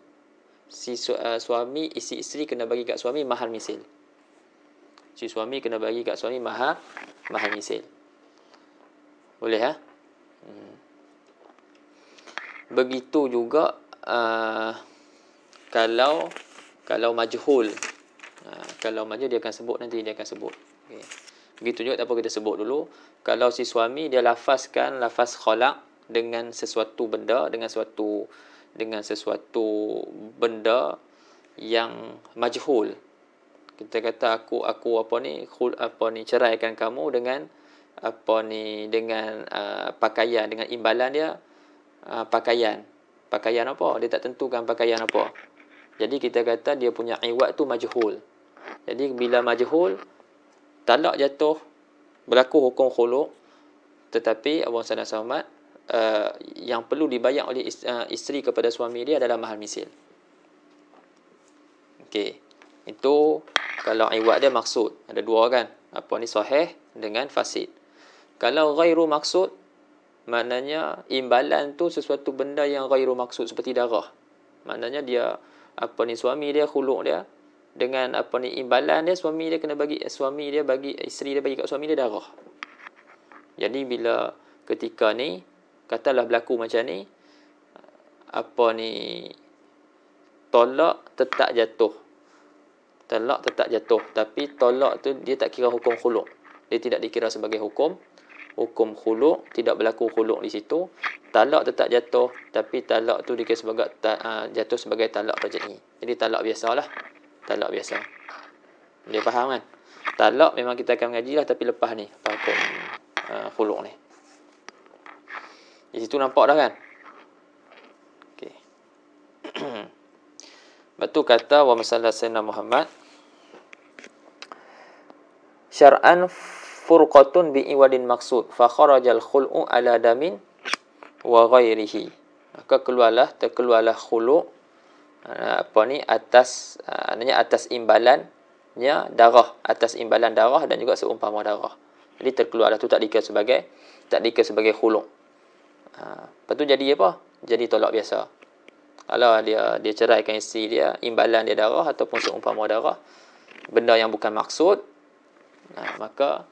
Si isteri kena bagi kat suami mahar misil. Si suami kena bagi kat suami mahar misil. Boleh ha? Begitu juga kalau majhul. Kalau majhul dia akan sebut nanti, dia akan sebut. Okay. Begitu juga tak apa kita sebut dulu. Kalau si suami dia lafazkan lafaz khalaq dengan sesuatu benda, dengan sesuatu benda yang majhul. Kita kata aku ceraikan kamu dengan dengan pakaian, dengan imbalan dia pakaian apa, dia tak tentukan pakaian apa. Jadi kita kata dia punya iwat tu majhul. Jadi bila majhul, talak jatuh, berlaku hukum khuluk, tetapi Abu Salah Samad yang perlu dibayar oleh isteri kepada suami dia adalah mahar misil. Okey, itu kalau iwat dia maksud, ada dua kan, sahih dengan fasid. Kalau ghairu maksud, maknanya imbalan tu sesuatu benda yang ghairu maksud, seperti darah. Maknanya dia suami dia khuluk dia dengan imbalan dia, isteri dia bagi kat suami dia darah. Jadi bila ketika ni katalah berlaku macam ni, tolak tetap jatuh. Tapi tolak tu dia tak kira hukum khuluk. Dia tidak dikira sebagai hukum khuluk, tidak berlaku khuluk di situ. Talak tetap jatuh, tapi talak tu dikira sebagai jatuh sebagai talak raj'i. Jadi talak biasalah. Talak biasa. Dia faham kan? Talak memang kita akan mengaji lah, tapi lepas ni hukum khuluk ni. Di situ nampak dah kan? Okey. Betul kata wa masalah Sayyidina Muhammad, syar'an furqatun bi'iwadin maksud fa kharajal khul'u ala damin wa ghairihi. Maka terkeluarlah khulu' atas imbalannya darah, atas imbalan darah dan juga seumpama darah. Jadi terkeluarlah tu tak dikira sebagai khulu'. Lepas tu jadi apa? Jadi tolak biasa. Kalau dia ceraikan isteri dia, imbalan dia darah ataupun seumpama darah, benda yang bukan maksud, maka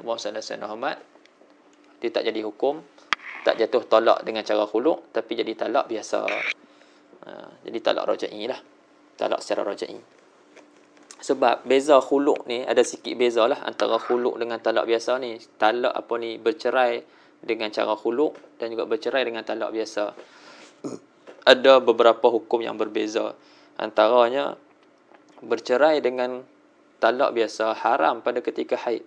Muhammad sallallahu Muhammad dia tak jadi hukum, tak jatuh talak dengan cara khuluk, tapi jadi talak biasa. Jadi talak raj'i lah. Talak secara raj'i. Sebab beza khuluk ni ada sikit beza lah antara khuluk dengan talak biasa ni. Talak bercerai dengan cara khuluk dan juga bercerai dengan talak biasa. Ada beberapa hukum yang berbeza. Antaranya bercerai dengan talak biasa haram pada ketika haid,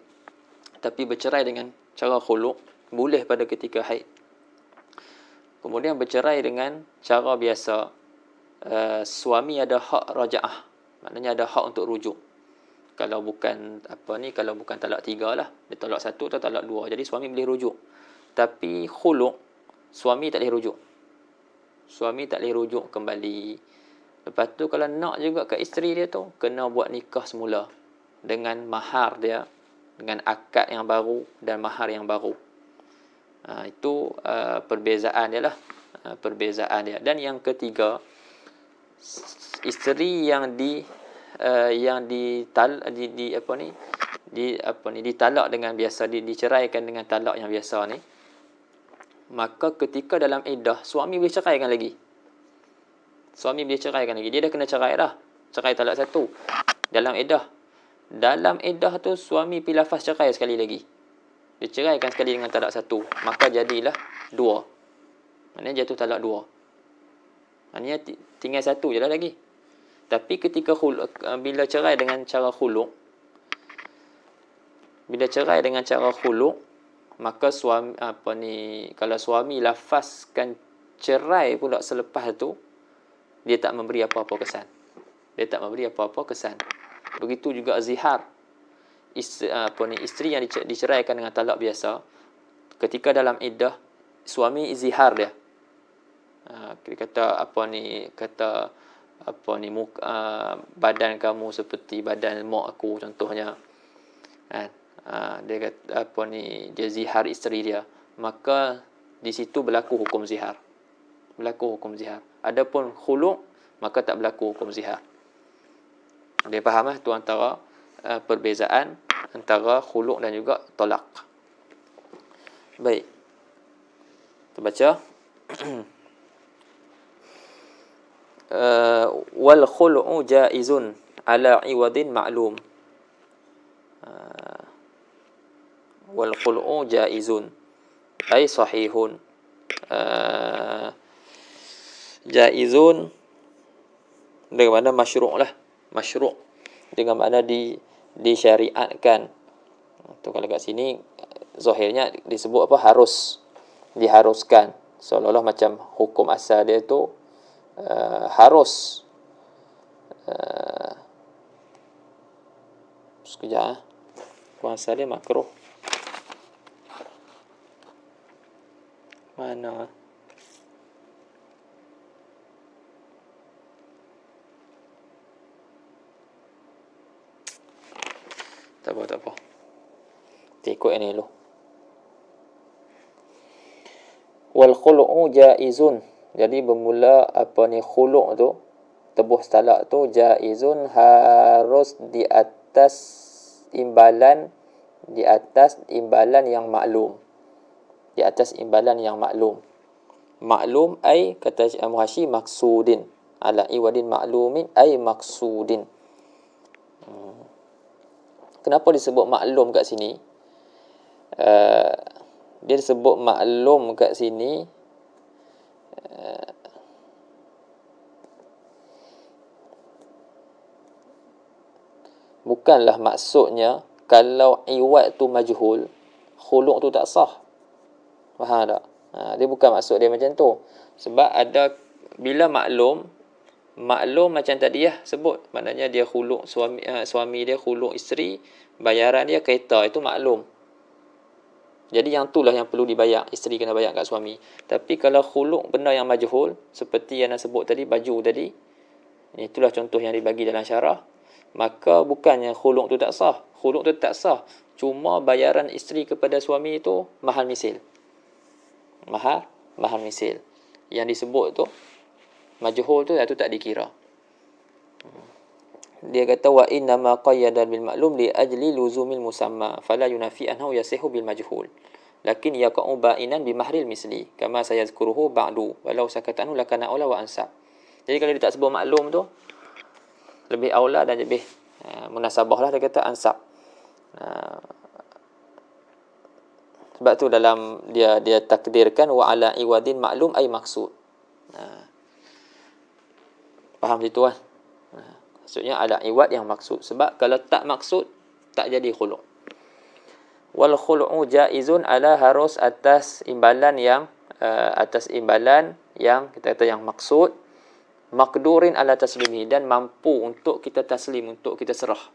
tapi bercerai dengan cara khuluk boleh pada ketika haid. Kemudian bercerai dengan cara biasa, suami ada hak raja'ah, maknanya ada hak untuk rujuk. Kalau bukan kalau bukan talak 3 lah, dia talak 1 atau talak 2, jadi suami boleh rujuk. Tapi khuluk, suami tak boleh rujuk. Suami tak boleh rujuk kembali. Lepas tu kalau nak juga kat isteri dia tu, kena buat nikah semula dengan mahar dia, dengan akad yang baru dan mahar yang baru. Itu perbezaan dia lah. Perbezaan dia. Dan yang ketiga, isteri yang ditalak dengan biasa, diceraikan dengan talak yang biasa ni, maka ketika dalam iddah suami boleh ceraikan lagi. Suami boleh ceraikan lagi. Dia dah kena cerai dah. Cerai talak satu. Dalam iddah. Dalam iddah tu suami pilih lafaz cerai sekali lagi. Dia ceraikan sekali dengan talak satu. Maka jadilah dua. Maknanya jatuh talak dua. Maknanya tinggal satu je lah lagi. Tapi ketika bila cerai dengan cara khuluk, maka suami kalau suami lafazkan cerai pula selepas tu, dia tak memberi apa-apa kesan. Begitu juga zihar. Isteri yang diceraikan dengan talak biasa, ketika dalam iddah suami zihar dia. Dia kata badan kamu seperti badan mak aku contohnya. Dia kata dia zihar isteri dia, maka di situ berlaku hukum zihar. Adapun khuluk, maka tak berlaku hukum zihar. Dia faham tu antara perbezaan antara khuluk dan juga talak. Baik. Kita baca. Wal khul'u jaizun ala iwadin ma'lum. Wal khul'u jaizun ay sahihun. Jaizun dengan makna masyru' lah. Masyru' dengan makna disyariatkan. Tu kalau kat sini zahirnya disebut apa, harus, diharuskan. Seolah-olah macam hukum asal dia tu harus. Sekejap. Hukum asal dia makruh. Mana? Tak apa. Kita ikut ini dulu. Wal khulu'u jaizun. Jadi bermula khulu' tu, tebus talak tu, jaizun harus di atas imbalan yang maklum. Di atas imbalan yang maklum. Maklum ay kata Muhasyi maksudin. Ala iwadin maklumin ay maksudin. Kenapa disebut maklum kat sini? Dia disebut maklum kat sini bukanlah maksudnya kalau iwad tu majhul, khuluk tu tak sah. Faham tak? Dia bukan maksud dia macam tu. Sebab ada bila maklum macam tadi sebut, maknanya dia khuluk suami dia khuluk isteri, bayaran dia kereta, itu maklum. Jadi yang itulah yang perlu dibayar, isteri kena bayar kat suami. Tapi kalau khuluk benda yang majhul, seperti yang nak sebut tadi, baju tadi, itulah contoh yang dibagi dalam syarah, maka bukannya khuluk tu tak sah. Khuluk tu tak sah, cuma bayaran isteri kepada suami itu mahal misil. Mahal misil. Yang disebut tu majhul tu tak dikira. Dia kata wa inna ma qayyada bil ma'lum li ajli luzumil musamma fala yunafi anhu yasihu bil majhul lakin yaqa'u ba'inan bi mahril misli kama sayazkuruhu ba'du walau sakatanu lakana aula wa ansab. Jadi kalau dia tak sebut maklum tu, lebih aula dan lebih munasabah lah, dia kata ansab. Sebab tu dalam dia takdirkan wa ala iwadin maklum ay maksud. Faham situ kan? Maksudnya ada iwad yang maksud. Sebab kalau tak maksud, tak jadi khulu'. Wal khulu'u jaizun ala harus atas imbalan yang kita kata yang maksud, makdurin ala taslimi, dan mampu untuk kita taslim, untuk kita serah.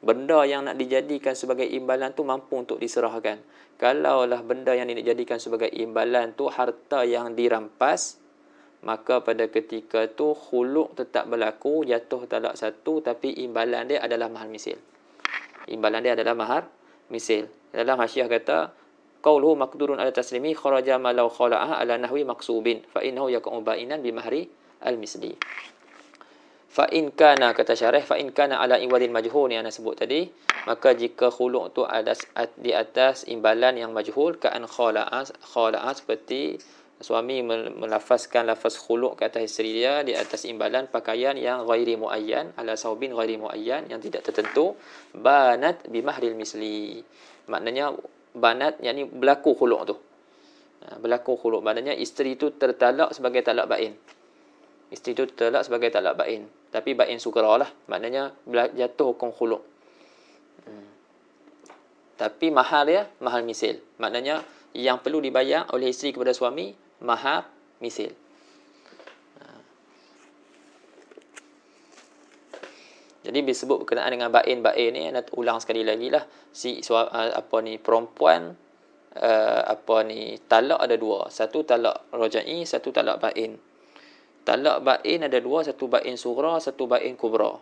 Benda yang nak dijadikan sebagai imbalan tu mampu untuk diserahkan. Kalaulah benda yang dijadikan sebagai imbalan tu harta yang dirampas, maka pada ketika tu khuluk tetap berlaku, jatuh talak satu, tapi imbalan dia adalah mahar misil. Dalam Hasyiah kata qauluhu maqdurun ala taslimi kharaja ma law khala'ah ala nahwi maqsubin fa innahu yaqa'u ba'inan bi mahri al-misli. Fa in kana, kata syarah, fa in kana ala iwadil majhul yang anda sebut tadi, maka jika khulu' tu ada di atas imbalan yang majhul, ka'an khala'a seperti suami melafazkan lafaz khulu' ke atas isteri dia di atas imbalan pakaian yang ghairi muayyan, ala saubin ghairi muayyan, yang tidak tertentu, banat bimahril misli. Maknanya banat yakni berlaku khulu' tu. Berlaku khulu', maknanya isteri tu tertalak sebagai talak bain. Isteri tu tertalak sebagai talak bain, tapi bain sughra lah, maknanya jatuh hukum khulu'. Tapi mahar dia mahar misil, maknanya yang perlu dibayar oleh isteri kepada suami mahar misil. Jadi disebut berkenaan dengan bain ni, nak ulang sekali lagi lah, perempuan talak ada dua, satu talak rajai, satu talak bain. Talak bain ada dua, satu bain sughra, satu bain kubra.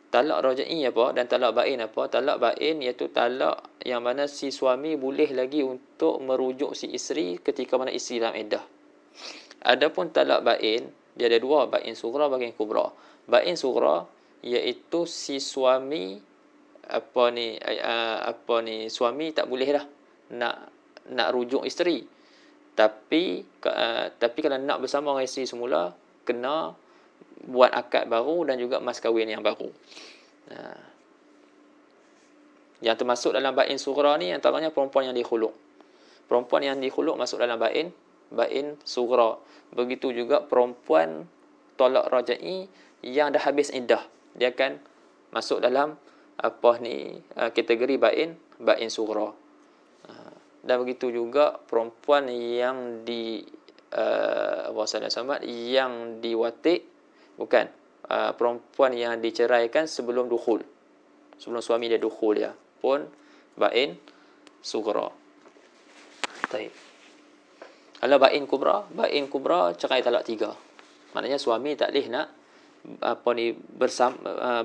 Talak rajai apa dan talak bain apa? Talak bain iaitu talak yang mana si suami boleh lagi untuk merujuk si isteri ketika mana isteri dalam iddah. Adapun talak bain, dia ada dua, bain sughra, bain kubra. Bain sughra iaitu si suami suami tak boleh dah nak rujuk isteri. Tapi kalau nak bersama dengan isteri semula, kena buat akad baru dan juga mas kahwin yang baru. Yang termasuk dalam bain sughra ni antaranya perempuan yang dikhuluk. Perempuan yang dikhuluk masuk dalam bain sughra. Begitu juga perempuan tolak rajai yang dah habis iddah, dia akan masuk dalam kategori bain sughra. Dan begitu juga perempuan yang yang diwatik, bukan, perempuan yang diceraikan sebelum dukhul, sebelum suami dia dukhul, dia pun bain sughra. Baik. Kalau bain kubra cerai talak 3. Maknanya suami tak boleh nak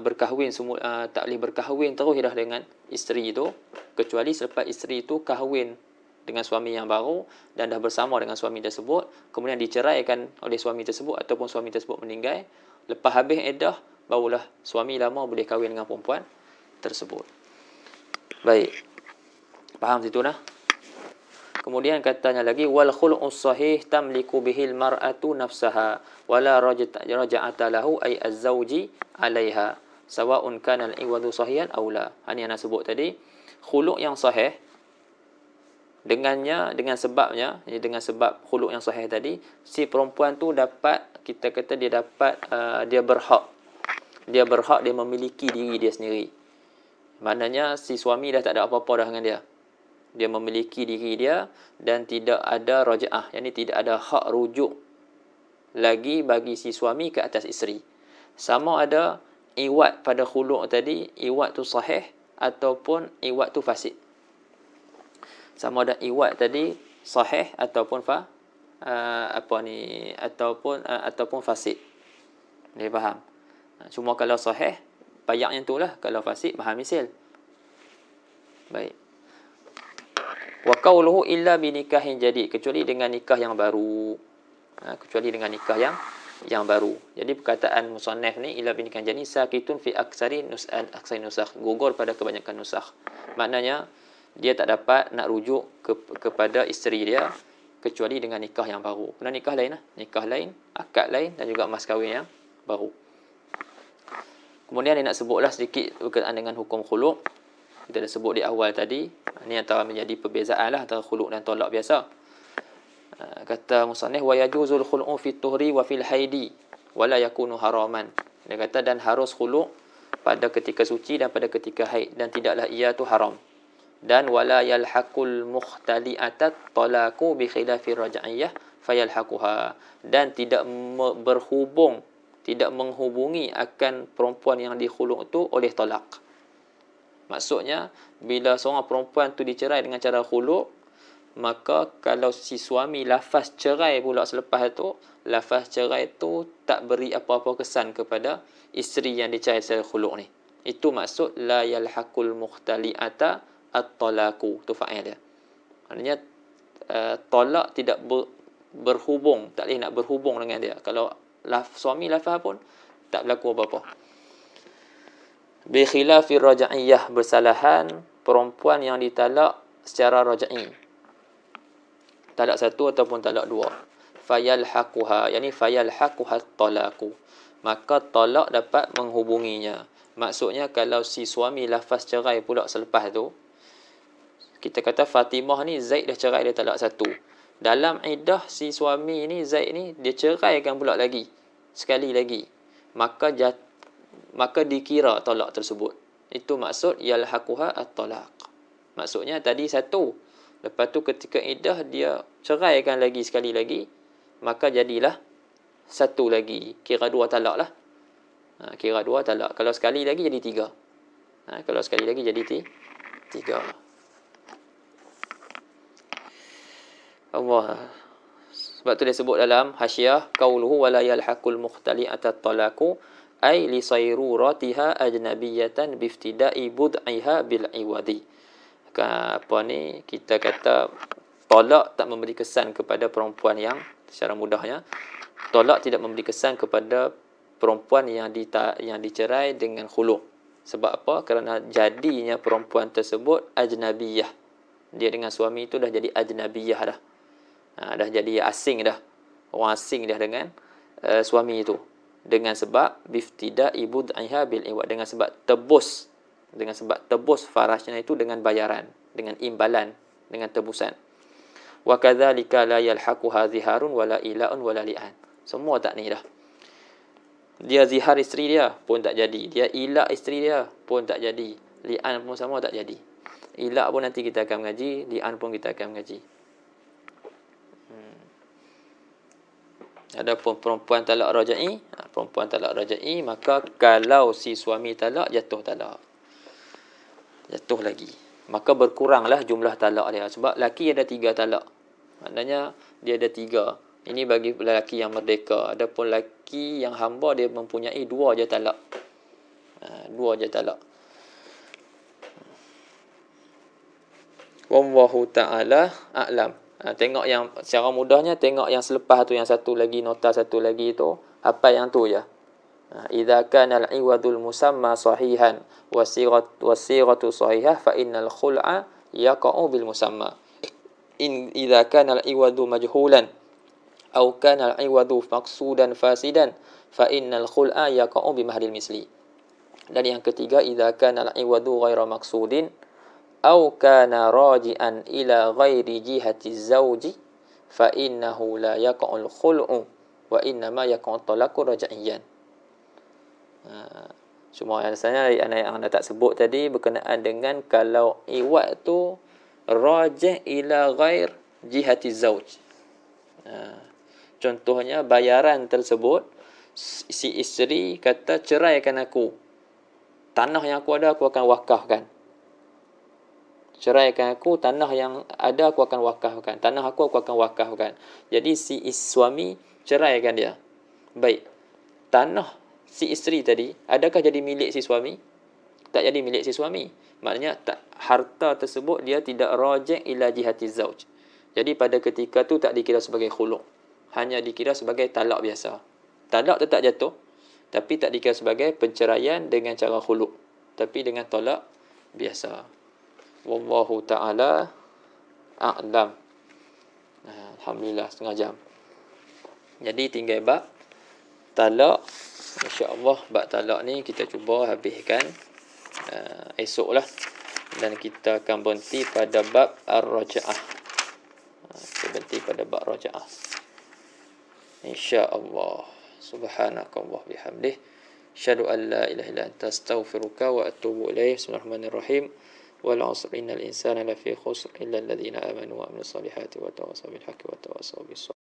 berkahwin semula, tak boleh berkahwin terus dah dengan isteri itu, kecuali selepas isteri itu kahwin dengan suami yang baru dan dah bersama dengan suami tersebut, kemudian diceraikan oleh suami tersebut ataupun suami tersebut meninggal. Lepas habis iddah, barulah suami lama boleh kahwin dengan perempuan tersebut. Baik. Faham situ dah? Kemudian katanya lagi, wal khul'us sahih tamliku bihil mar'atu nafsaha wala raja'ata lahu ay az-zawji 'alaiha sawa'un kana al-iwadu sahihan aw la. Ini yang nak sebut tadi, khulu' yang sahih dengan sebab khulu' yang sahih tadi, si perempuan tu dapat, kita kata dia berhak dia memiliki diri dia sendiri. Maknanya si suami dah tak ada apa-apa dah dengan dia. Dia memiliki diri dia dan tidak ada raja'ah, yakni tidak ada hak rujuk lagi bagi si suami ke atas isteri. Sama ada iwad pada khulu' tadi, iwad tu sahih ataupun iwad tu fasid. Sama ada iwad tadi sahih ataupun ataupun fasid. Dia faham? Cuma kalau sahih bayaknya tu lah, kalau fasid mahal misil. Baik. Wa qawluhu illa binikahin jadid, kecuali dengan nikah yang baru. Kecuali dengan nikah yang baru. Jadi perkataan musannaf ni illa binikahin jadid sakitun fi aksari nusakh, gugur pada kebanyakan nusakh. Maknanya dia tak dapat nak rujuk kepada isteri dia kecuali dengan nikah yang baru. Kena nikah lain lah. Nikah lain, akad lain dan juga mas kahwin yang baru. Kemudian dia nak sebutlah sedikit berkaitan dengan hukum khulu'. Kita dah sebut di awal tadi. Ini antara menjadi perbezaan lah antara khulu' dan tolak biasa. Kata musannif, wa yajuzul khulu'u fit tuhri wa fil haidi wa la yakunu haraman. Dia kata dan harus khulu' pada ketika suci dan pada ketika haid, dan tidaklah ia tu haram. Dan wala yalhaqul mukhtali'atat talaqu bi khilafir raj'iyah fayalhaquha, dan tidak menghubungi akan perempuan yang dikhulu' tu oleh talak. Maksudnya bila seorang perempuan tu dicerai dengan cara khulu', maka kalau si suami lafaz cerai pula selepas tu, lafaz cerai tu tak beri apa-apa kesan kepada isteri yang dicerai secara khulu' ni. Itu maksud la yalhaqul mukhtali'ata at-talaqu, tu fa'il dia. Maknanya talak tidak berhubung, tak boleh nak berhubung dengan dia. Kalau suami lafaz pun tak berlaku apa-apa. Bi khilafir raj'iyah, bersalahan perempuan yang ditalak secara raj'i. Talak satu ataupun talak dua. Fayalhaquha, yani fayalhaquha talaqu. Maka talak dapat menghubunginya. Maksudnya kalau si suami lafaz cerai pula selepas tu, kita kata Fatimah ni Zaid dah cerai, dia talak satu. Dalam iddah si suami ni Zaid ni dia ceraikan pula lagi sekali lagi. Maka dikira talak tersebut. Itu maksud yalhaquha at-talaq. Maksudnya tadi satu. Lepas tu ketika iddah dia ceraikan lagi sekali lagi, maka jadilah satu lagi. Kira dua talak lah. Kira dua talak. Kalau sekali lagi jadi tiga. Kalau sekali lagi jadi tiga. Allah. Sebab tu dia sebut dalam hasyiah, qauluhu wala yalhaqul mukhtali'ata talaqu ay li sayruratiha ajnabiyatan biftida'i bud'iha bil iwadi. Apa ni, kita kata talak tak memberi kesan kepada perempuan yang, secara mudahnya, talak tidak memberi kesan kepada perempuan yang dicerai dengan khulu'. Sebab apa? Kerana jadinya perempuan tersebut ajnabiyah. Dia dengan suami itu dah jadi ajnabiyah dah. Dah jadi asing dah. Orang asing dah dengan suami itu. Dengan sebab biftida ibud'iha bil iwad, dengan sebab tebus farasnya itu dengan bayaran, dengan imbalan, dengan tebusan. Wa kadzalika la yalhaquha ziharun wala ila'un wala li'an. Semua tak ni dah. Dia zihar isteri dia pun tak jadi. Dia ila' isteri dia pun tak jadi. Li'an pun sama tak jadi. Ila' pun nanti kita akan mengaji, li'an pun kita akan mengaji. Adapun perempuan talak raj'i, maka kalau si suami talak, jatuh lagi, maka berkuranglah jumlah talak dia. Sebab laki ada 3 talak, maknanya dia ada 3. Ini bagi lelaki yang merdeka. Adapun lelaki yang hamba, dia mempunyai 2 je talak. 2 je talak. Wallahu ta'ala a'lam. Tengok yang secara mudahnya, tengok yang selepas tu, yang satu lagi, nota satu lagi tu, apa yang tu je. Idza kana al-iwadul musamma sahihan wasiratu sahihah fa innal khul'a yaqa'u bil musamma. Idza kana al-iwadu majhulan aw kana al-iwadu maqsudan fasidan fa innal khul'a yaqa'u bi mahdil misli. Dan yang ketiga, idza kana al-iwadu ghaira maqsudin aw kana raji'an ila ghairi jihati zawji fa innahu la yaqa'ul khul'u wa innama yaqa'ut talaqu raj'iyan. Cuma asalnya yang anda tak sebut tadi berkenaan dengan kalau iwad tu rajih ila ghair jihati zawj. Contohnya bayaran tersebut, si isteri kata ceraikan aku, tanah yang aku ada aku akan wakafkan. Ceraikan aku, tanah yang ada aku akan wakafkan. Tanah aku akan wakafkan. Jadi si suami ceraikan dia. Baik. Tanah si isteri tadi, adakah jadi milik si suami? Tak jadi milik si suami. Maknanya harta tersebut dia tidak rajih ila jihati zauj. Jadi pada ketika tu tak dikira sebagai khulu'. Hanya dikira sebagai talak biasa. Talak tetap jatuh, tapi tak dikira sebagai penceraian dengan cara khulu'. Tapi dengan talak biasa. Wallahu ta'ala a'lam. Alhamdulillah, setengah jam. Jadi tinggal bab talak. InsyaAllah bab talak ni kita cuba habiskan esok lah. Dan kita akan berhenti pada bab ar-raja'ah. Kita berhenti pada bab raja'ah, InsyaAllah. Subhanakallah bihamdih. Asyhadu an la ilaha illa anta astaghfiruka wa atubu ilaih. Bismillahirrahmanirrahim. Wal 'asr innal insana lafi khusr illa alladhina amanu wa amilus solihati wa tawassaw bil haqqi wa tawassaw bis sabr.